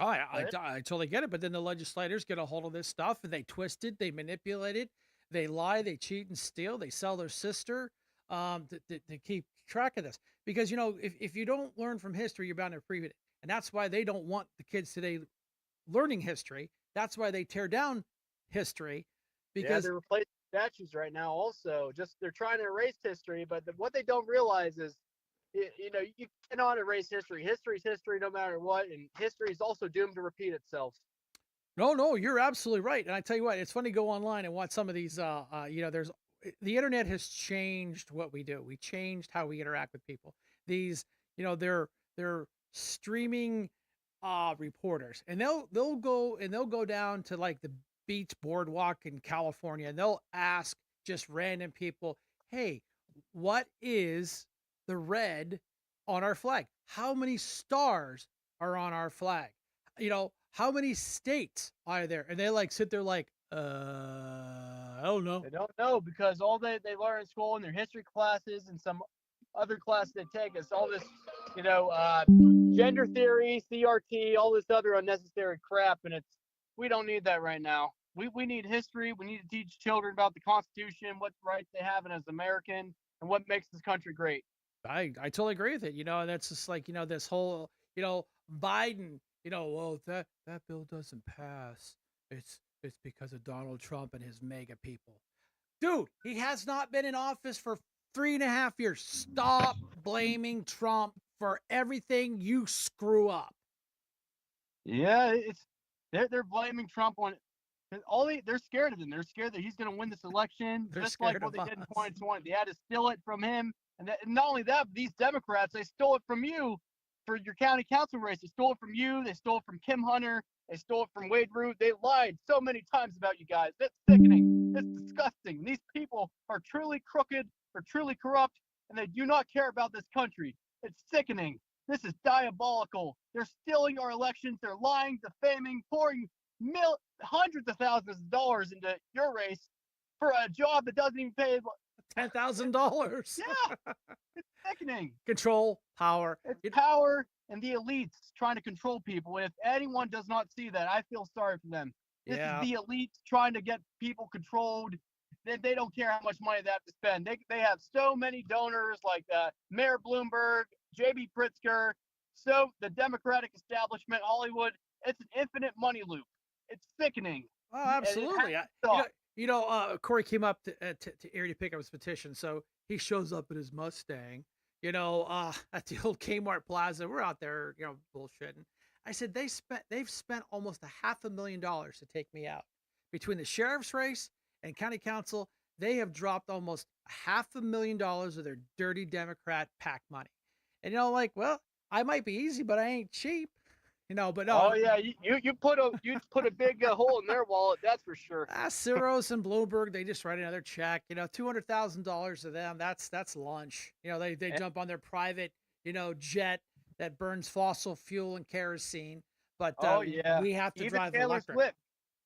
Oh, I totally get it. But then the legislators get a hold of this stuff and they twist it, they manipulate it, they lie, they cheat and steal, they sell their sister to keep track of this. Because, if you don't learn from history, you're bound to repeat it. And that's why they don't want the kids today learning history. That's why they tear down history. Because they're replacing statues right now also. Just they're trying to erase history, but what they don't realize is you cannot erase history. History is history no matter what, and history is also doomed to repeat itself. No, you're absolutely right. And I tell you what, it's funny to go online and watch some of these. There's the internet has changed what we do. We changed how we interact with people. These, they're streaming reporters, and they'll go down to like the beach boardwalk in California, and they'll ask just random people, "Hey, what is the red on our flag? How many stars are on our flag? How many states are there?" And they like sit there like, I don't know. They don't know, because all they learn in school in their history classes and some other class they take is all this, gender theory, CRT, all this other unnecessary crap. And we don't need that right now. We need history. We need to teach children about the Constitution, what rights they have as American, and what makes this country great. I totally agree with it. And that's just like, this whole, Biden, well, if that bill doesn't pass, it's because of Donald Trump and his mega people. Dude, he has not been in office for 3.5 years. Stop blaming Trump for everything you screw up. Yeah, they're blaming Trump on they're scared of him. They're scared that he's going to win this election, just like what they did in 2020. They had to steal it from him. And not only that, but these Democrats, they stole it from you for your county council race. They stole it from you. They stole it from Kim Hunter. They stole it from Wade Root. They lied so many times about you guys. That's sickening. It's disgusting. These people are truly crooked, or truly corrupt, and they do not care about this country. It's sickening. This is diabolical. They're stealing our elections. They're lying, defaming, pouring hundreds of thousands of dollars into your race for a job that doesn't even pay. $10,000. Yeah, it's sickening. Control, power. It's power and the elites trying to control people. And if anyone does not see that, I feel sorry for them. This Yeah. is the elites trying to get people controlled. They don't care how much money they have to spend. They have so many donors like Mayor Bloomberg, J.B. Pritzker, so the Democratic establishment, Hollywood. It's an infinite money loop. It's sickening. Oh, absolutely. Corey came up to Erie to pick up his petition, so he shows up in his Mustang, at the old Kmart Plaza. We're out there, bullshitting. I said they've spent almost $500,000 to take me out. Between the sheriff's race and county council, they have dropped almost $500,000 of their dirty Democrat PAC money. And well, I might be easy, but I ain't cheap. But no. Oh yeah, you put a big hole in their wallet, that's for sure. Ciros and Bloomberg, they just write another check. $200,000 to them. That's lunch. They jump on their private, jet that burns fossil fuel and kerosene. But we have to drive electric. Swift.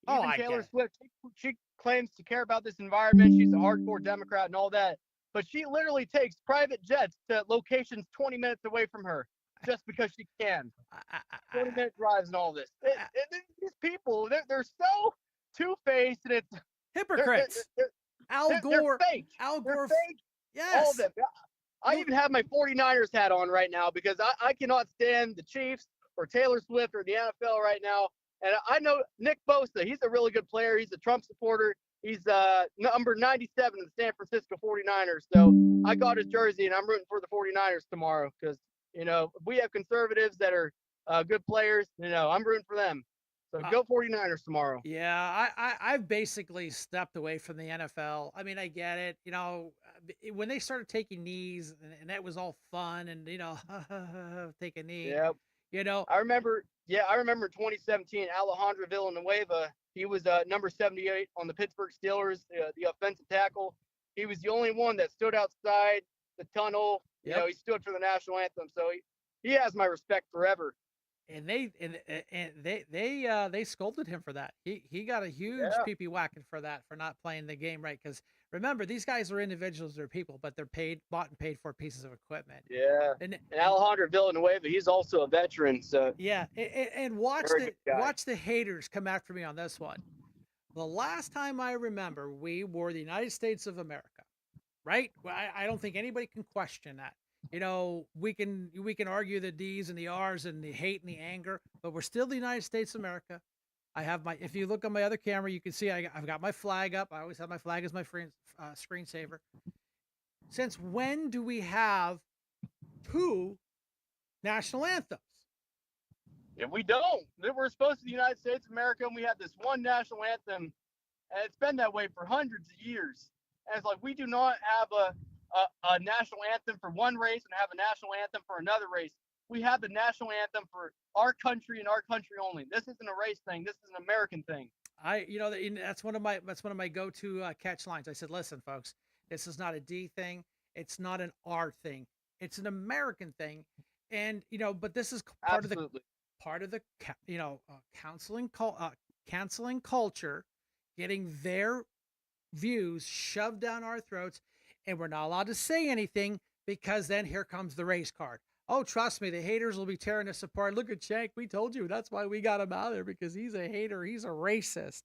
Oh, Even Taylor Swift, she claims to care about this environment. She's a hardcore Democrat and all that, but she literally takes private jets to locations 20 minutes away from her just because she can. 20-minute drives and all this. These people, they're so two-faced, and it's hypocrites. Al Gore. They're fake. Al Gore. They're fake. Yes. All of them. I even have my 49ers hat on right now because I cannot stand the Chiefs or Taylor Swift or the NFL right now. And I know Nick Bosa, he's a really good player. He's a Trump supporter. He's number 97 in the San Francisco 49ers. So I got his jersey, and I'm rooting for the 49ers tomorrow because, if we have conservatives that are good players, I'm rooting for them. So go 49ers tomorrow. Yeah, I've basically stepped away from the NFL. I mean, I get it. When they started taking knees, and that was all fun, and, take a knee. Yep. I remember in 2017, Alejandro Villanueva, he was number 78 on the Pittsburgh Steelers, the offensive tackle. He was the only one that stood outside the tunnel. Yep. He stood for the national anthem. So he has my respect forever. And they scolded him for that. He got a huge pee-pee whacking for that, for not playing the game right. Because remember, these guys are individuals, they're people, but they're bought and paid for pieces of equipment. Yeah. And Alejandro Villanueva, he's also a veteran. So yeah, and watch the haters come after me on this one. The last time I remember, we wore the United States of America, right? I don't think anybody can question that. We can argue the D's and the R's and the hate and the anger, but we're still the United States of America. If you look on my other camera, you can see I've got my flag up. I always have my flag as my screensaver. Since when do we have 2 national anthems? Yeah, we don't. We're supposed to be the United States of America, and we have this one national anthem, and it's been that way for hundreds of years. And it's like we do not have a national anthem for one race and have a national anthem for another race. We have the national anthem for our country and our country only. This isn't a race thing. This is an American thing. That's one of my go-to catch lines. I said, listen, folks, this is not a D thing. It's not an R thing. It's an American thing. And, but this is part of the canceling culture, getting their views shoved down our throats. And we're not allowed to say anything because then here comes the race card. Oh, trust me, the haters will be tearing us apart. Look at Shank. We told you. That's why we got him out of there, because he's a hater. He's a racist.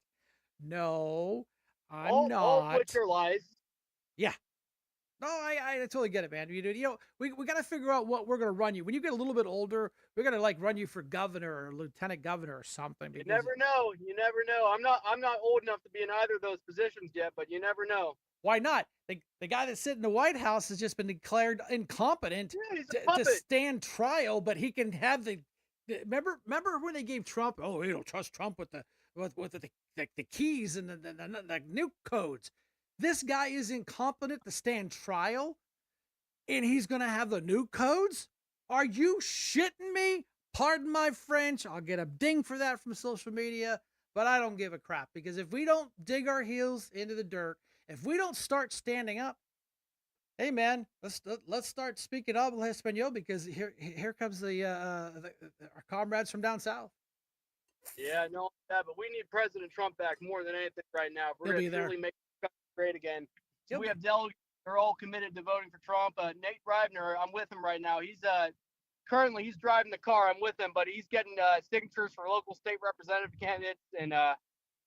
No, I'm not. All which are lies. Yeah. No, I totally get it, man. We got to figure out what we're going to run you. When you get a little bit older, we're going to run you for governor or lieutenant governor or something. You never know. You never know. I'm not old enough to be in either of those positions yet, but you never know. Why not? The guy that's sitting in the White House has just been declared incompetent to stand trial, but he can have remember when they gave Trump, we don't trust Trump with the keys and the nuke codes. This guy is incompetent to stand trial, and he's going to have the nuke codes? Are you shitting me? Pardon my French. I'll get a ding for that from social media, but I don't give a crap, because if we don't dig our heels into the dirt, if we don't start standing up, Hey man, let's start speaking up Espanol because here comes our comrades from down south. Yeah, no, yeah, but we need President Trump back more than anything right now. If we're He'll going be to there. truly make the country great again. So He'll we be. have delegates. They're all committed to voting for Trump. Nate Reibner, I'm with him right now. He's currently he's driving the car. I'm with him, but he's getting signatures for local state representative candidates and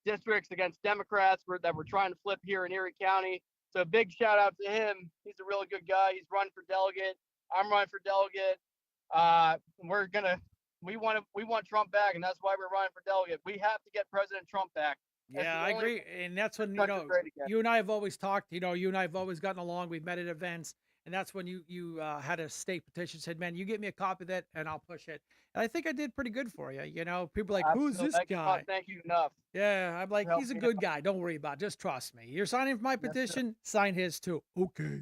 districts against Democrats that we're trying to flip here in Erie County. So big shout out to him. He's a really good guy. He's running for delegate. I'm running for delegate. We're gonna we want Trump back, and that's why we're running for delegate. We have to get President Trump back. That's Yeah, the I only way agree. And that's the when, country great again. you and I have always talked, you and I have always gotten along. We've met at events. And that's when you had a state petition, said, man, you get me a copy of that and I'll push it. And I think I did pretty good for you. People are like, who's Absolutely. this I cannot guy? thank you enough. Yeah, I'm like, Help he's a me good guy. Don't worry about it. Just trust me. You're signing for my Yes, sir. petition, sign his too. Okay.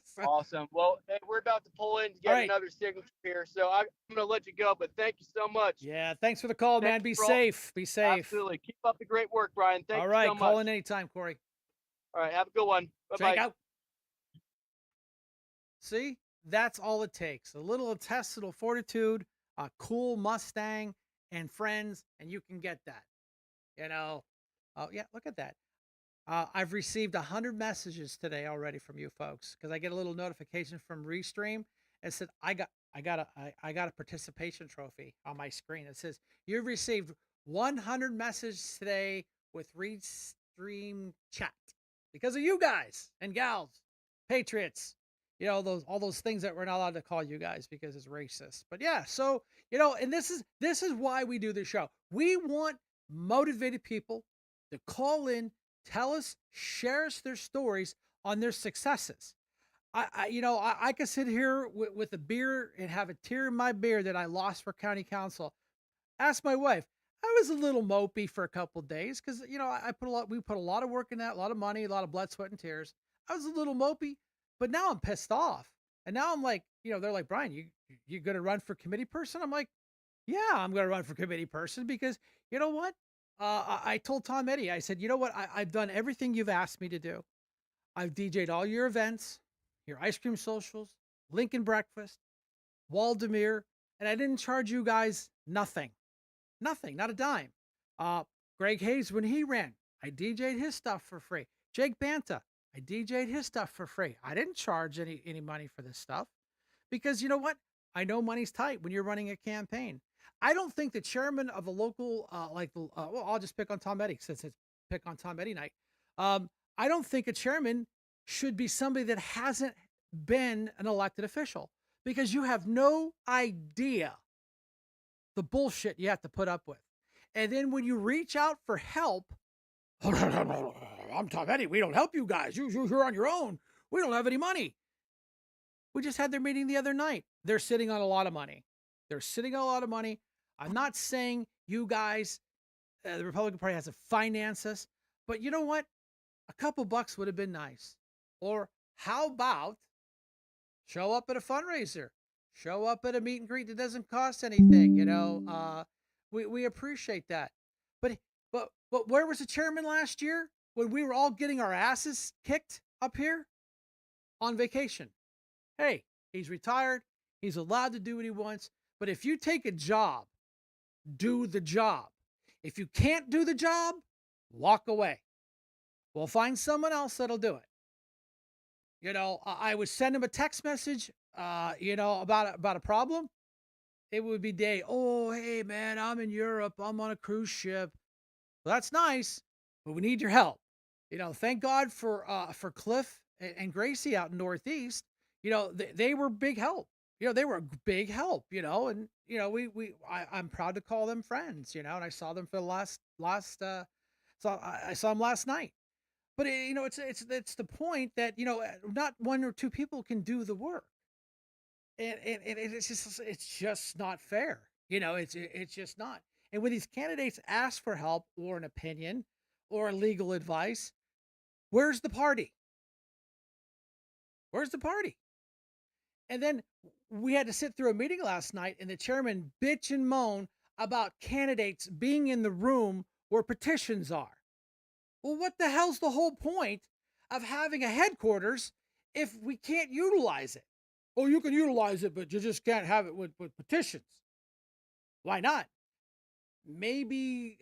So, Awesome. Well, hey, we're about to pull in to all get right. another signature here, so I'm going to let you go. But thank you so much. Yeah, thanks for the call, Thank man. you Be for all. safe. Be safe. Absolutely. Keep up the great work, Brian. Thank All you right, so call much. in anytime, Corey. All right. Have a good one. Bye Check bye. out. See, that's all it takes. A little intestinal fortitude, a cool Mustang, and friends, and you can get that. Oh yeah, look at that. I've received 100 messages today already from you folks because I get a little notification from Restream. It said I got a participation trophy on my screen. It says you've received 100 messages today with Restream chat because of you guys and gals, patriots. Those all those things that we're not allowed to call you guys because it's racist. But yeah, so and this is why we do this show. We want motivated people to call in, tell us, share us their stories on their successes. I could sit here with a beer and have a tear in my beer that I lost for county council. Ask my wife. I was a little mopey for a couple days because we put a lot of work in that, a lot of money, a lot of blood, sweat, and tears. I was a little mopey, but now I'm pissed off. And now I'm like, they're like, Brian, you gonna run for committee person? I'm like, yeah, I'm going to run for committee person because you know what? I told Tom Eddy, I said, you know what? I've done everything you've asked me to do. I've DJ'd all your events, your ice cream socials, Lincoln Breakfast, Waldemir, and I didn't charge you guys nothing. Nothing, not a dime. Uh, Greg Hayes, when he ran, I DJ'd his stuff for free. Jake Banta, I DJ'd his stuff for free. I didn't charge any money for this stuff because you know what? I know money's tight when you're running a campaign. I don't think the chairman of a local, well, I'll just pick on Tom Eddy since it's pick on Tom Eddy night. I don't think a chairman should be somebody that hasn't been an elected official because you have no idea the bullshit you have to put up with. And then when you reach out for help, I'm Tom Eddy. We don't help you guys. You're on your own. We don't have any money. We just had their meeting the other night. They're sitting on a lot of money. They're sitting on a lot of money. I'm not saying you guys, the Republican Party has to finance us, but you know what? A couple bucks would have been nice. Or how about show up at a fundraiser? Show up at a meet and greet that doesn't cost anything. We appreciate that. But but where was the chairman last year when we were all getting our asses kicked up here on vacation? Hey, he's retired. He's allowed to do what he wants. But if you take a job, do the job. If you can't do the job, walk away. We'll find someone else that'll do it. I would send him a text message, about a problem. It would be day, oh, hey, man, I'm in Europe. I'm on a cruise ship. Well, that's nice, but we need your help. Thank God for Cliff and Gracie out in Northeast. They were big help. They were a big help. And I'm proud to call them friends. And I saw them for the last. So I saw them last night. But it's the point that not one or two people can do the work, and it's just not fair. It's just not. And when these candidates ask for help or an opinion or legal advice, where's the party? Where's the party? And then we had to sit through a meeting last night, and the chairman bitch and moan about candidates being in the room where petitions are. Well, what the hell's the whole point of having a headquarters if we can't utilize it? Oh, you can utilize it, but you just can't have it with petitions. Why not? Maybe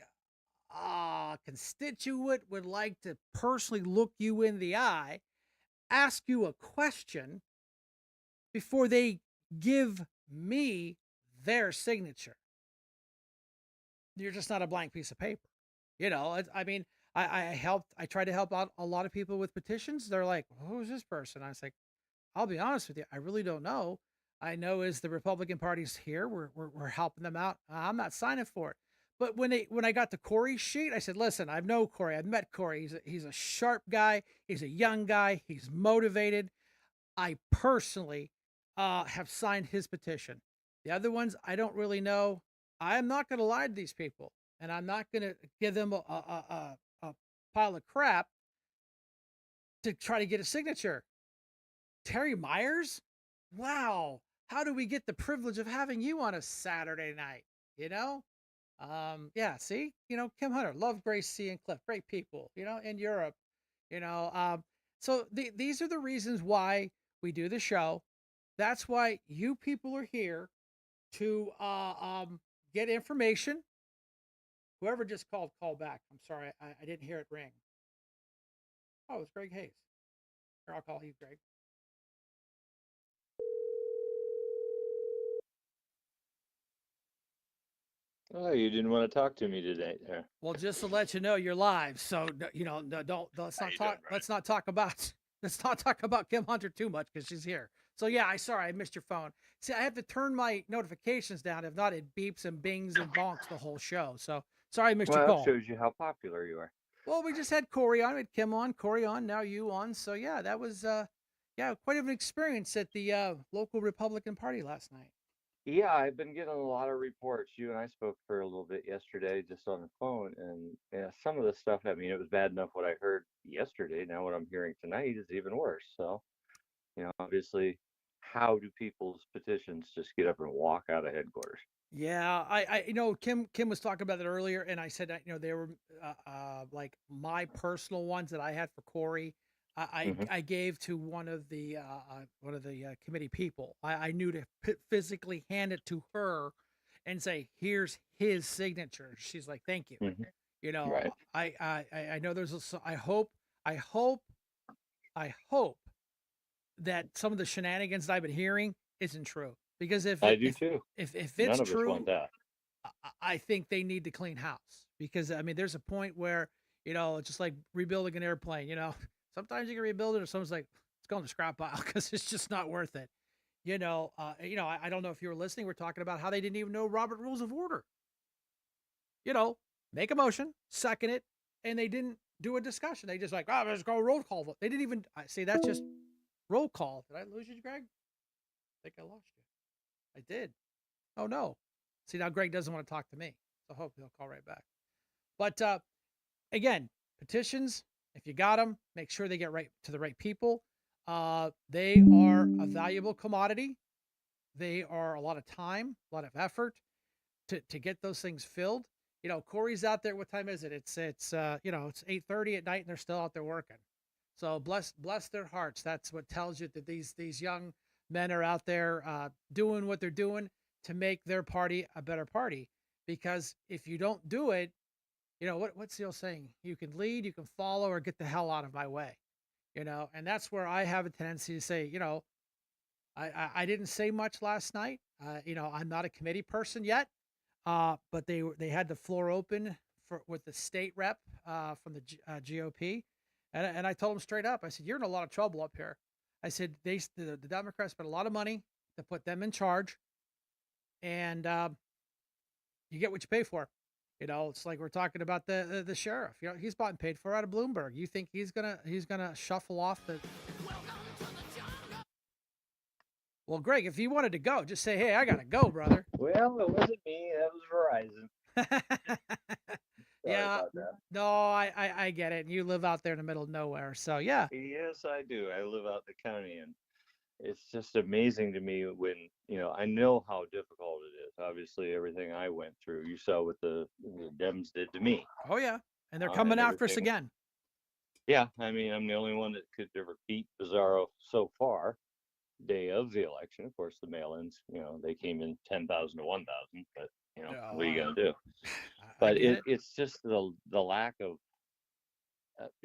a constituent would like to personally look you in the eye, ask you a question before they give me their signature. You're just not a blank piece of paper. I mean, I tried to help out a lot of people with petitions. They're like, who's this person? I was like, I'll be honest with you, I really don't know. I know as the Republican Party's here, we're helping them out. I'm not signing for it. But when I got the Corey sheet, I said, listen, I know Corey. I've met Corey. He's a sharp guy. He's a young guy. He's motivated. I personally have signed his petition. The other ones, I don't really know. I'm not going to lie to these people, and I'm not going to give them a pile of crap to try to get a signature. Terry Myers? Wow. How do we get the privilege of having you on a Saturday night? You know? Yeah, see, Kim Hunter, love Grace C and Cliff, great people, in Europe, you know. So these are the reasons why we do the show. That's why you people are here to get information. Whoever just called, call back. I'm sorry, I didn't hear it ring. Oh, it's Greg Hayes. Here, I'll call you, Greg. Oh, you didn't want to talk to me today, there. Well, just to let you know, you're live. So don't let's not talk. Let's not talk about. Let's not talk about Kim Hunter too much because she's here. So yeah, I missed your phone. See, I have to turn my notifications down. If not, it beeps and bings and bonks the whole show. So sorry I missed your Well, call. that shows you how popular you are. Well, we just had Corey on, we had Kim on, Corey on, now you on. So yeah, that was quite an experience at the local Republican Party last night. Yeah, I've been getting a lot of reports. You and I spoke for a little bit yesterday just on the phone, and yeah, some of the stuff, I mean, it was bad enough what I heard yesterday. Now what I'm hearing tonight is even worse. So, obviously, how do people's petitions just get up and walk out of headquarters? Yeah, Kim was talking about it earlier, and I said that they were like my personal ones that I had for Corey. I gave to one of the committee people. I knew to physically hand it to her and say, "Here's his signature." She's like, "Thank you." Right. I know I hope that some of the shenanigans that I've been hearing isn't true. Because I do too. if it's None of us true, want that. I think they need to clean house. Because I mean, there's a point where it's just like rebuilding an airplane. Sometimes you can rebuild it, or someone's like, it's going to scrap pile because it's just not worth it. I don't know if you were listening. We're talking about how they didn't even know Robert Rules of Order. Make a motion, second it, and they didn't do a discussion. They just like, let's go roll call vote. They didn't even see. That's just roll call. Did I lose you, Greg? I think I lost you. I did. Oh no. See, now Greg doesn't want to talk to me. So I hope he'll call right back. But again, petitions, if you got them, make sure they get right to the right people. They are a valuable commodity. They are a lot of time, a lot of effort to get those things filled. Corey's out there. What time is it? It's 8:30 at night and they're still out there working. So bless their hearts. That's what tells you that these young men are out there doing what they're doing to make their party a better party. Because if you don't do it, what's the old saying? You can lead, you can follow, or get the hell out of my way. And that's where I have a tendency to say, I didn't say much last night. I'm not a committee person yet, but they had the floor open with the state rep from the GOP, and I told him straight up. I said, "You're in a lot of trouble up here." I said, the Democrats spent a lot of money to put them in charge, and you get what you pay for. It's like we're talking about the sheriff. He's bought and paid for out of Bloomberg. You think he's gonna shuffle off the? Well, Greg, if you wanted to go, just say, "Hey, I gotta go, brother." Well, it wasn't me. That was Verizon. Yeah. No, I get it. You live out there in the middle of nowhere, so yeah. Yes, I do. I live out in the county, and it's just amazing to me when I know how difficult it is. Obviously, everything I went through, you saw what the Dems did to me. Oh yeah, and they're coming after us again. Yeah, I mean, I'm the only one that could ever beat Bizarro so far. Day of the election, of course, the mail-ins, they came in 10,000 to 1,000, but Yeah, what are you I, gonna do? I But get it. it's just the lack of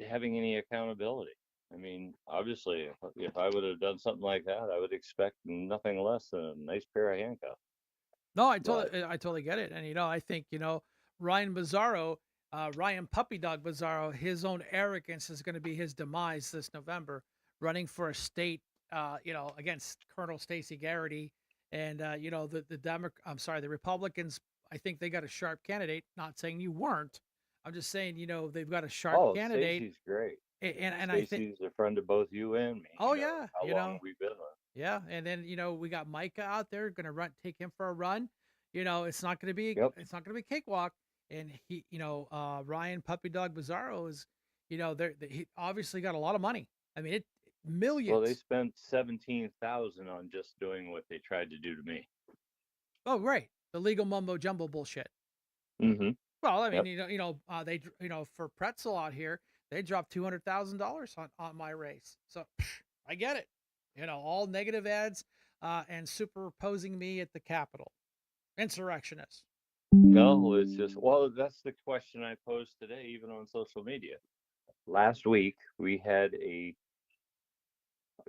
having any accountability. I mean, obviously, if I would have done something like that, I would expect nothing less than a nice pair of handcuffs. No, But I totally get it. And I think Ryan Bizarro, Ryan Puppy Dog Bizarro, his own arrogance is going to be his demise this November, running for a state, against Colonel Stacey Garrity, and I'm sorry, the Republicans. I think they got a sharp candidate. Not saying you weren't. I'm just saying they've got a sharp oh, candidate, Stacey's great. and I think, Stacey's a friend of both you and me. oh yeah, How long we've been with. yeah, and then we got Micah out there gonna take him for a run. Yep. It's not gonna be a cakewalk. And Ryan Puppy Dog Bizarro is, he obviously got a lot of money. I mean, Well, they millions. spent 17,000 on just doing what they tried to do to me. Oh, right, the legal mumbo jumbo bullshit. Mm-hmm. Well, I mean, Yep. they for Pretzel out here, they dropped $200,000 on my race. So I get it. All negative ads, and superimposing me at the Capitol. Insurrectionists. No, it's just, well, that's the question I posed today, even on social media. Last week, we had a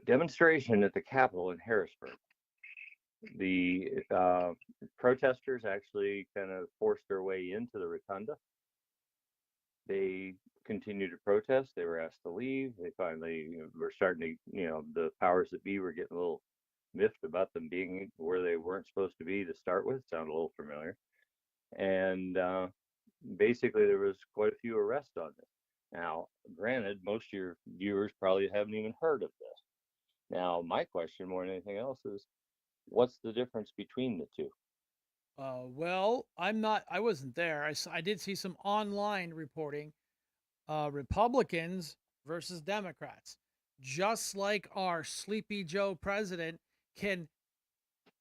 demonstration at the Capitol in Harrisburg. The protesters actually kind of forced their way into the rotunda. They continued to protest. They were asked to leave. They finally were starting to, the powers that be were getting a little miffed about them being where they weren't supposed to be to start with. Sound a little familiar. And basically, there was quite a few arrests on this. Now, granted, most of your viewers probably haven't even heard of this. Now, my question more than anything else is, what's the difference between the two? Well, I wasn't there. I did see some online reporting, Republicans versus Democrats. Just like our Sleepy Joe president can,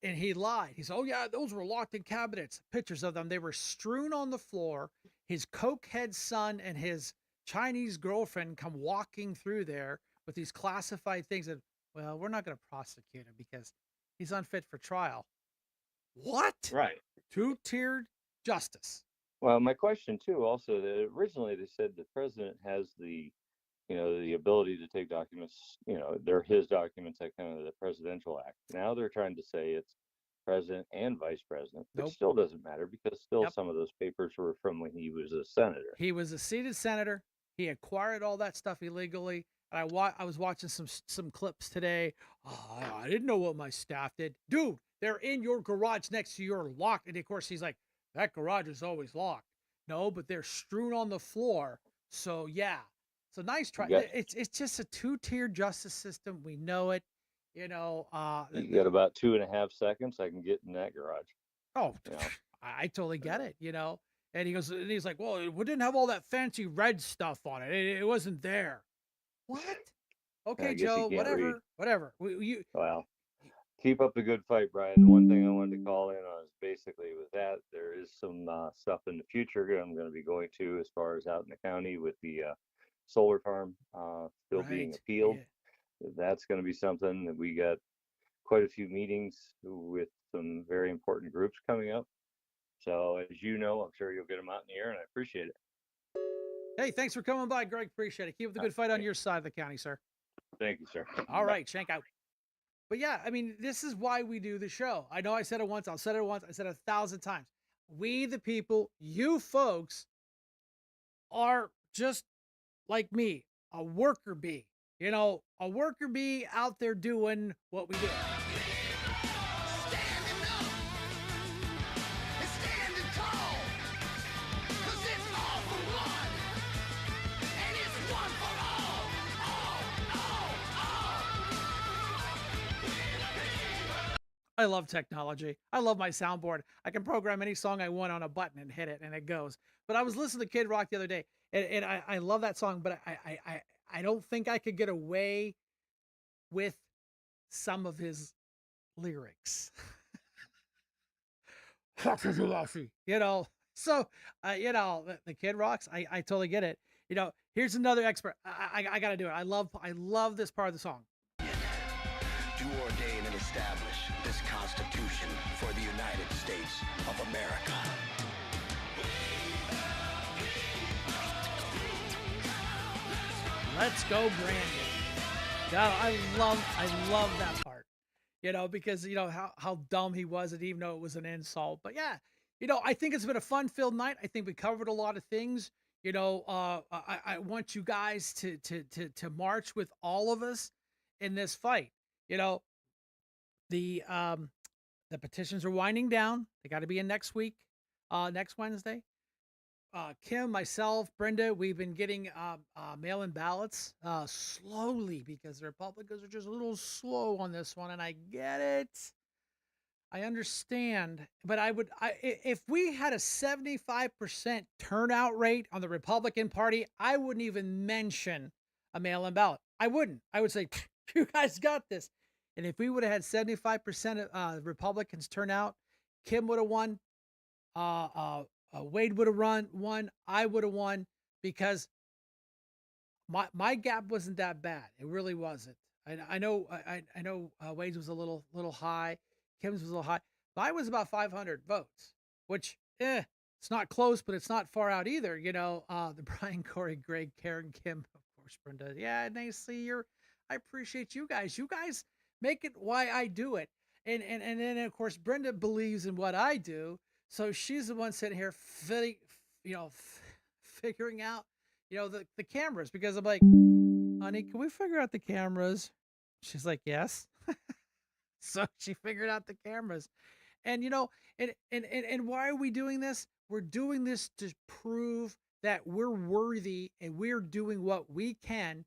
and he lied. He said, "Oh yeah, those were locked in cabinets." Pictures of them. They were strewn on the floor. His cokehead son and his Chinese girlfriend come walking through there with these classified things. And well, we're not going to prosecute him because he's unfit for trial. What? Right. Two-tiered justice. Well, my question too, also, that originally they said the president has the ability to take documents, they're his documents, that kind of the Presidential Act. Now they're trying to say it's president and vice president, which Nope. still doesn't matter because still Yep. some of those papers were from when he was a senator. He was a seated senator. He acquired all that stuff illegally. And I was watching some clips today. Oh, I didn't know what my staff did. Dude, they're in your garage next to your locked. And of course, he's like, that garage is always locked. No, but they're strewn on the floor. So yeah. So nice try. You got It's just a two-tiered justice system. We know it. you got about 2.5 seconds. I can get in that garage. Oh, You know. I totally get it. And he's like, well, it didn't have all that fancy red stuff on it. It wasn't there. What? I Okay, guess you Joe. can't read. Whatever. Well, keep up the good fight, Brian. The one thing I wanted to call in on is basically with that, there is some stuff in the future I'm going to be going to as far as out in the county with the solar farm still being Right. appealed. Yeah. That's going to be something that we got quite a few meetings with some very important groups coming up. So as you know, I'm sure you'll get them out in the air, and I appreciate it. Hey, thanks for coming by, Greg. Appreciate it. Keep up the good fight on your side of the county, sir. Thank you, sir. All right, Shank out. But yeah, I mean, this is why we do the show. I know I said it once. I'll say it once. I said it 1,000 times. We, the people, you folks, are just like me, a worker bee. A worker bee out there doing what we do. Standing up and standing tall. 'Cause it's all for one. And it's one for all. I love technology. I love my soundboard. I can program any song I want on a button and hit it, and it goes. But I was listening to Kid Rock the other day, and I love that song, but I don't think I could get away with some of his lyrics. you know, so the Kid Rocks, I totally get it. Here's another expert. I got to do it. I love this part of the song. To ordain and establish this Constitution for the United States of America. Let's go, Brandon. Yeah, I love that part. Because how dumb he was, and even though it was an insult. But yeah, I think it's been a fun-filled night. I think we covered a lot of things. I want you guys to march with all of us in this fight. You know, the the petitions are winding down. They got to be in next week, next Wednesday. Kim, myself, Brenda, we've been getting mail-in ballots slowly because the Republicans are just a little slow on this one, and I get it. I understand, but if we had a 75% turnout rate on the Republican Party, I wouldn't even mention a mail-in ballot. I wouldn't. I would say, you guys got this. And if we would have had 75% of Republicans turn out, Kim would have won. Uh, uh, Wade would have won. I would have won because my gap wasn't that bad. It really wasn't. I know Wade's was a little high. Kim's was a little high. Mine was about 500 votes, which it's not close, but it's not far out either. The Brian, Corey, Greg, Karen, Kim, of course, Brenda. Yeah, nicely. I appreciate you guys. You guys make it why I do it. And then of course Brenda believes in what I do, so she's the one sitting here figuring out the cameras, because I'm like, honey, can we figure out the cameras? She's like, yes. So she figured out the cameras. And and why are we doing this? We're doing this to prove that we're worthy and we're doing what we can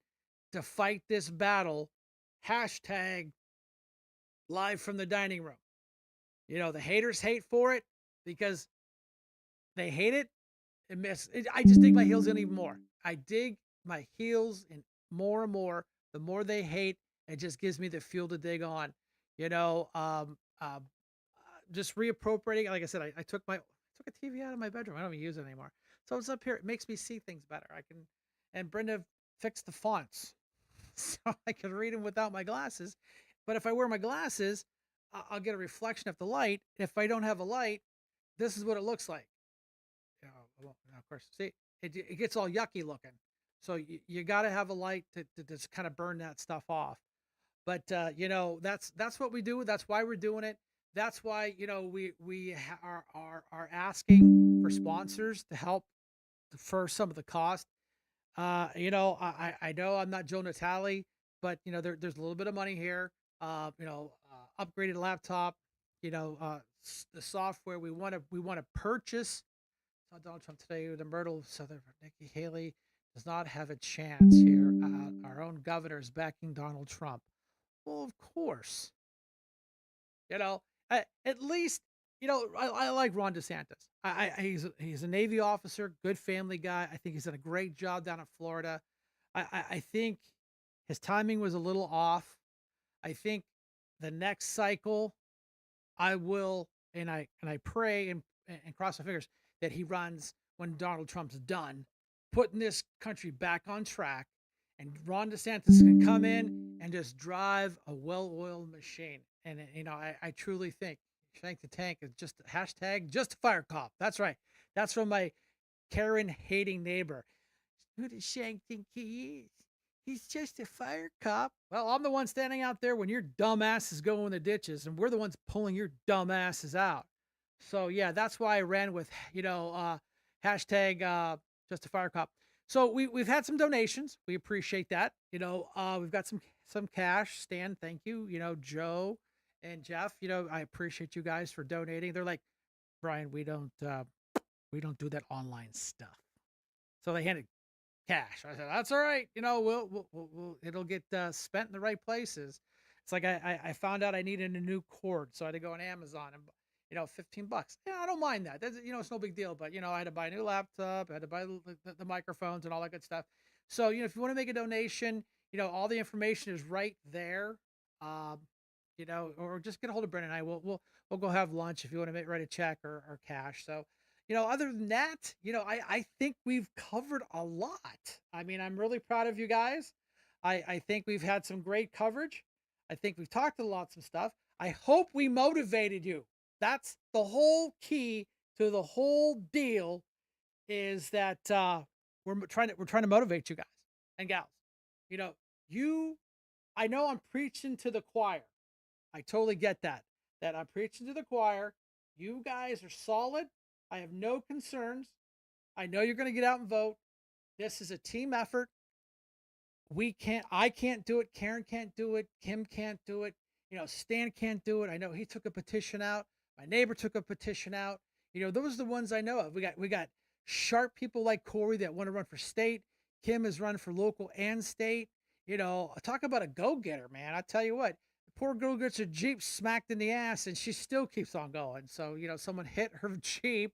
to fight this battle. Hashtag live from the dining room. The haters hate for it because they hate it. I just dig my heels in even more. I dig my heels in more and more. The more they hate, it just gives me the fuel to dig on. You know, just reappropriating. Like I said, I took a TV out of my bedroom. I don't even use it anymore. So it's up here. It makes me see things better. And Brenda fixed the fonts so I can read them without my glasses. But if I wear my glasses, I'll get a reflection of the light. If I don't have a light, this is what it looks like. Well, of course, see, it gets all yucky looking. So you got to have a light to just kind of burn that stuff off. But that's what we do. That's why we're doing it. That's why are asking for sponsors to help for some of the cost. I know I'm not Joe Natale, but there's a little bit of money here. Upgraded laptop. The software we want to purchase. Saw Donald Trump today with the Myrtle Southern. Nikki Haley does not have a chance here. Our own governor is backing Donald Trump. Well, of course. You know, at least I like Ron DeSantis. He's a Navy officer, good family guy. I think he's done a great job down in Florida. I think his timing was a little off. I think the next cycle, I will, and I pray and cross my fingers that he runs when Donald Trump's done, putting this country back on track, and Ron DeSantis can come in and just drive a well-oiled machine. And I truly think Shank the Tank is just hashtag just a fire cop. That's right. That's from my Karen hating neighbor. Who does Shank think he is? He's just a fire cop. Well, I'm the one standing out there when your dumb asses go in the ditches, and we're the ones pulling your dumb asses out. So yeah, that's why I ran with hashtag just a fire cop. So we've had some donations. We appreciate that. We've got some cash. Stan, thank you. Joe and Jeff. I appreciate you guys for donating. They're like, Brian, we don't do that online stuff. So they handed cash. I said, that's all right. It'll get spent in the right places. It's like I found out I needed a new cord, so I had to go on Amazon and $15. Yeah, I don't mind that. That's it's no big deal. But I had to buy a new laptop, I had to buy the microphones and all that good stuff. So if you want to make a donation, all the information is right there. Um, or just get a hold of Brendan and I. We'll go have lunch if you want to write a check or cash. So Other than that, I think we've covered a lot. I mean, I'm really proud of you guys. I think we've had some great coverage. I think we've talked a lot some stuff. I hope we motivated you. That's the whole key to the whole deal is that we're trying to motivate you guys and gals. You know, you I know I'm preaching to the choir. I totally get that. That I'm preaching to the choir. You guys are solid. I have no concerns. I know you're going to get out and vote. This is a team effort. I can't do it. Karen can't do it. Kim can't do it. Stan can't do it. I know he took a petition out. My neighbor took a petition out. Those are the ones I know of. We got sharp people like Corey that want to run for state. Kim has run for local and state. Talk about a go-getter, man. I tell you what, the poor girl gets her Jeep smacked in the ass and she still keeps on going. So, someone hit her Jeep,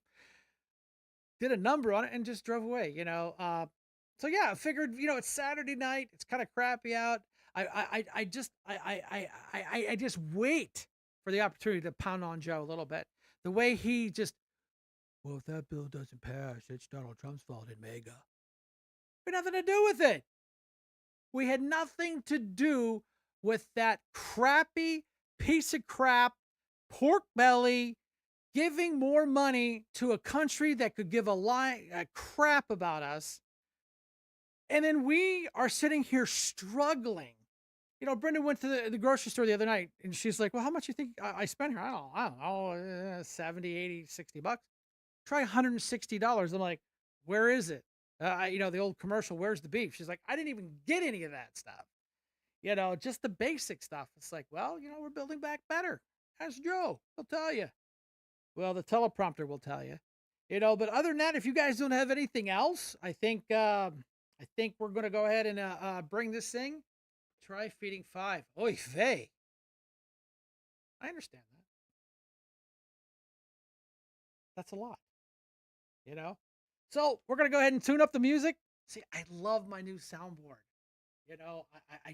did a number on it and just drove away. So yeah, I figured, it's Saturday night. It's kind of crappy out. I just wait for the opportunity to pound on Joe a little bit. The way he just, well, if that bill doesn't pass, it's Donald Trump's fault in MAGA. We had nothing to do with it. We had nothing to do with that crappy piece of crap, pork belly, giving more money to a country that could give a crap about us. And then we are sitting here struggling. Brenda went to the grocery store the other night and she's like, well, how much you think I spent here? I don't know, 70, 80, 60 bucks. Try $160. I'm like, where is it? The old commercial, where's the beef? She's like, I didn't even get any of that stuff. Just the basic stuff. It's like, well, we're building back better. Ask Joe. He'll tell you. Well, the teleprompter will tell you. But other than that, if you guys don't have anything else, I think we're going to go ahead and bring this thing. Try feeding 5. Oy vey. I understand that. That's a lot. So we're going to go ahead and tune up the music. See, I love my new soundboard. I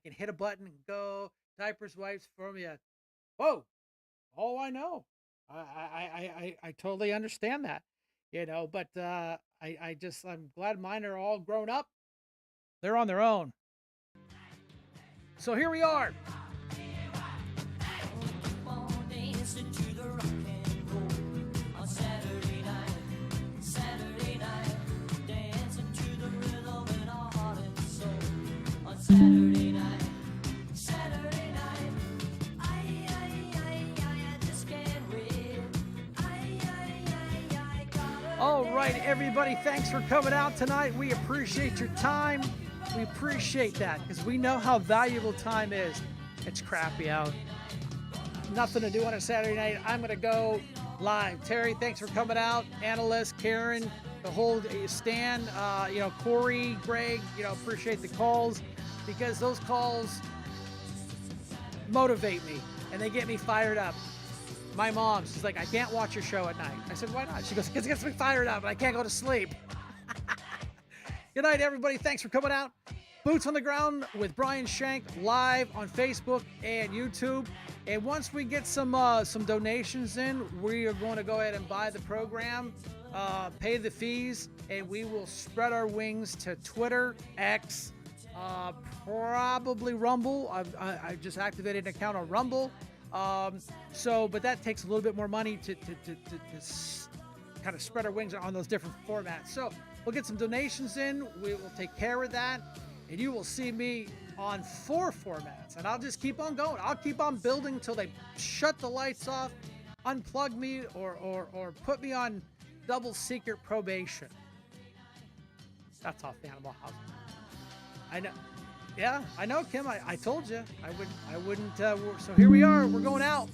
can hit a button and go diapers, wipes, formula. Whoa. Oh, I know. I totally understand that. But I'm glad mine are all grown up. They're on their own. So here we are. Saturday night, Saturday night, I just can't wait. All right, everybody, thanks for coming out tonight. We appreciate your time. We appreciate that because we know how valuable time is. It's crappy out. Nothing to do on a Saturday night. I'm going to go live. Terry, thanks for coming out. Annalise, Karen, the whole stand, Corey, Greg, appreciate the calls because those calls motivate me and they get me fired up. My mom, she's like, I can't watch your show at night. I said, why not? She goes, because it gets me fired up and I can't go to sleep. Good night, everybody. Thanks for coming out. Boots on the Ground with Brian Shank live on Facebook and YouTube. And once we get some donations in, we are going to go ahead and buy the program, pay the fees, and we will spread our wings to Twitter, X, probably Rumble. I just activated an account on Rumble. But that takes a little bit more money to kind of spread our wings on those different formats. So we'll get some donations in. We will take care of that. And you will see me on 4 formats. And I'll just keep on going. I'll keep on building until they shut the lights off, unplug me, or put me on double secret probation. That's off the Animal House. I know. Yeah, I know, Kim. I told you I wouldn't. So here we are. We're going out.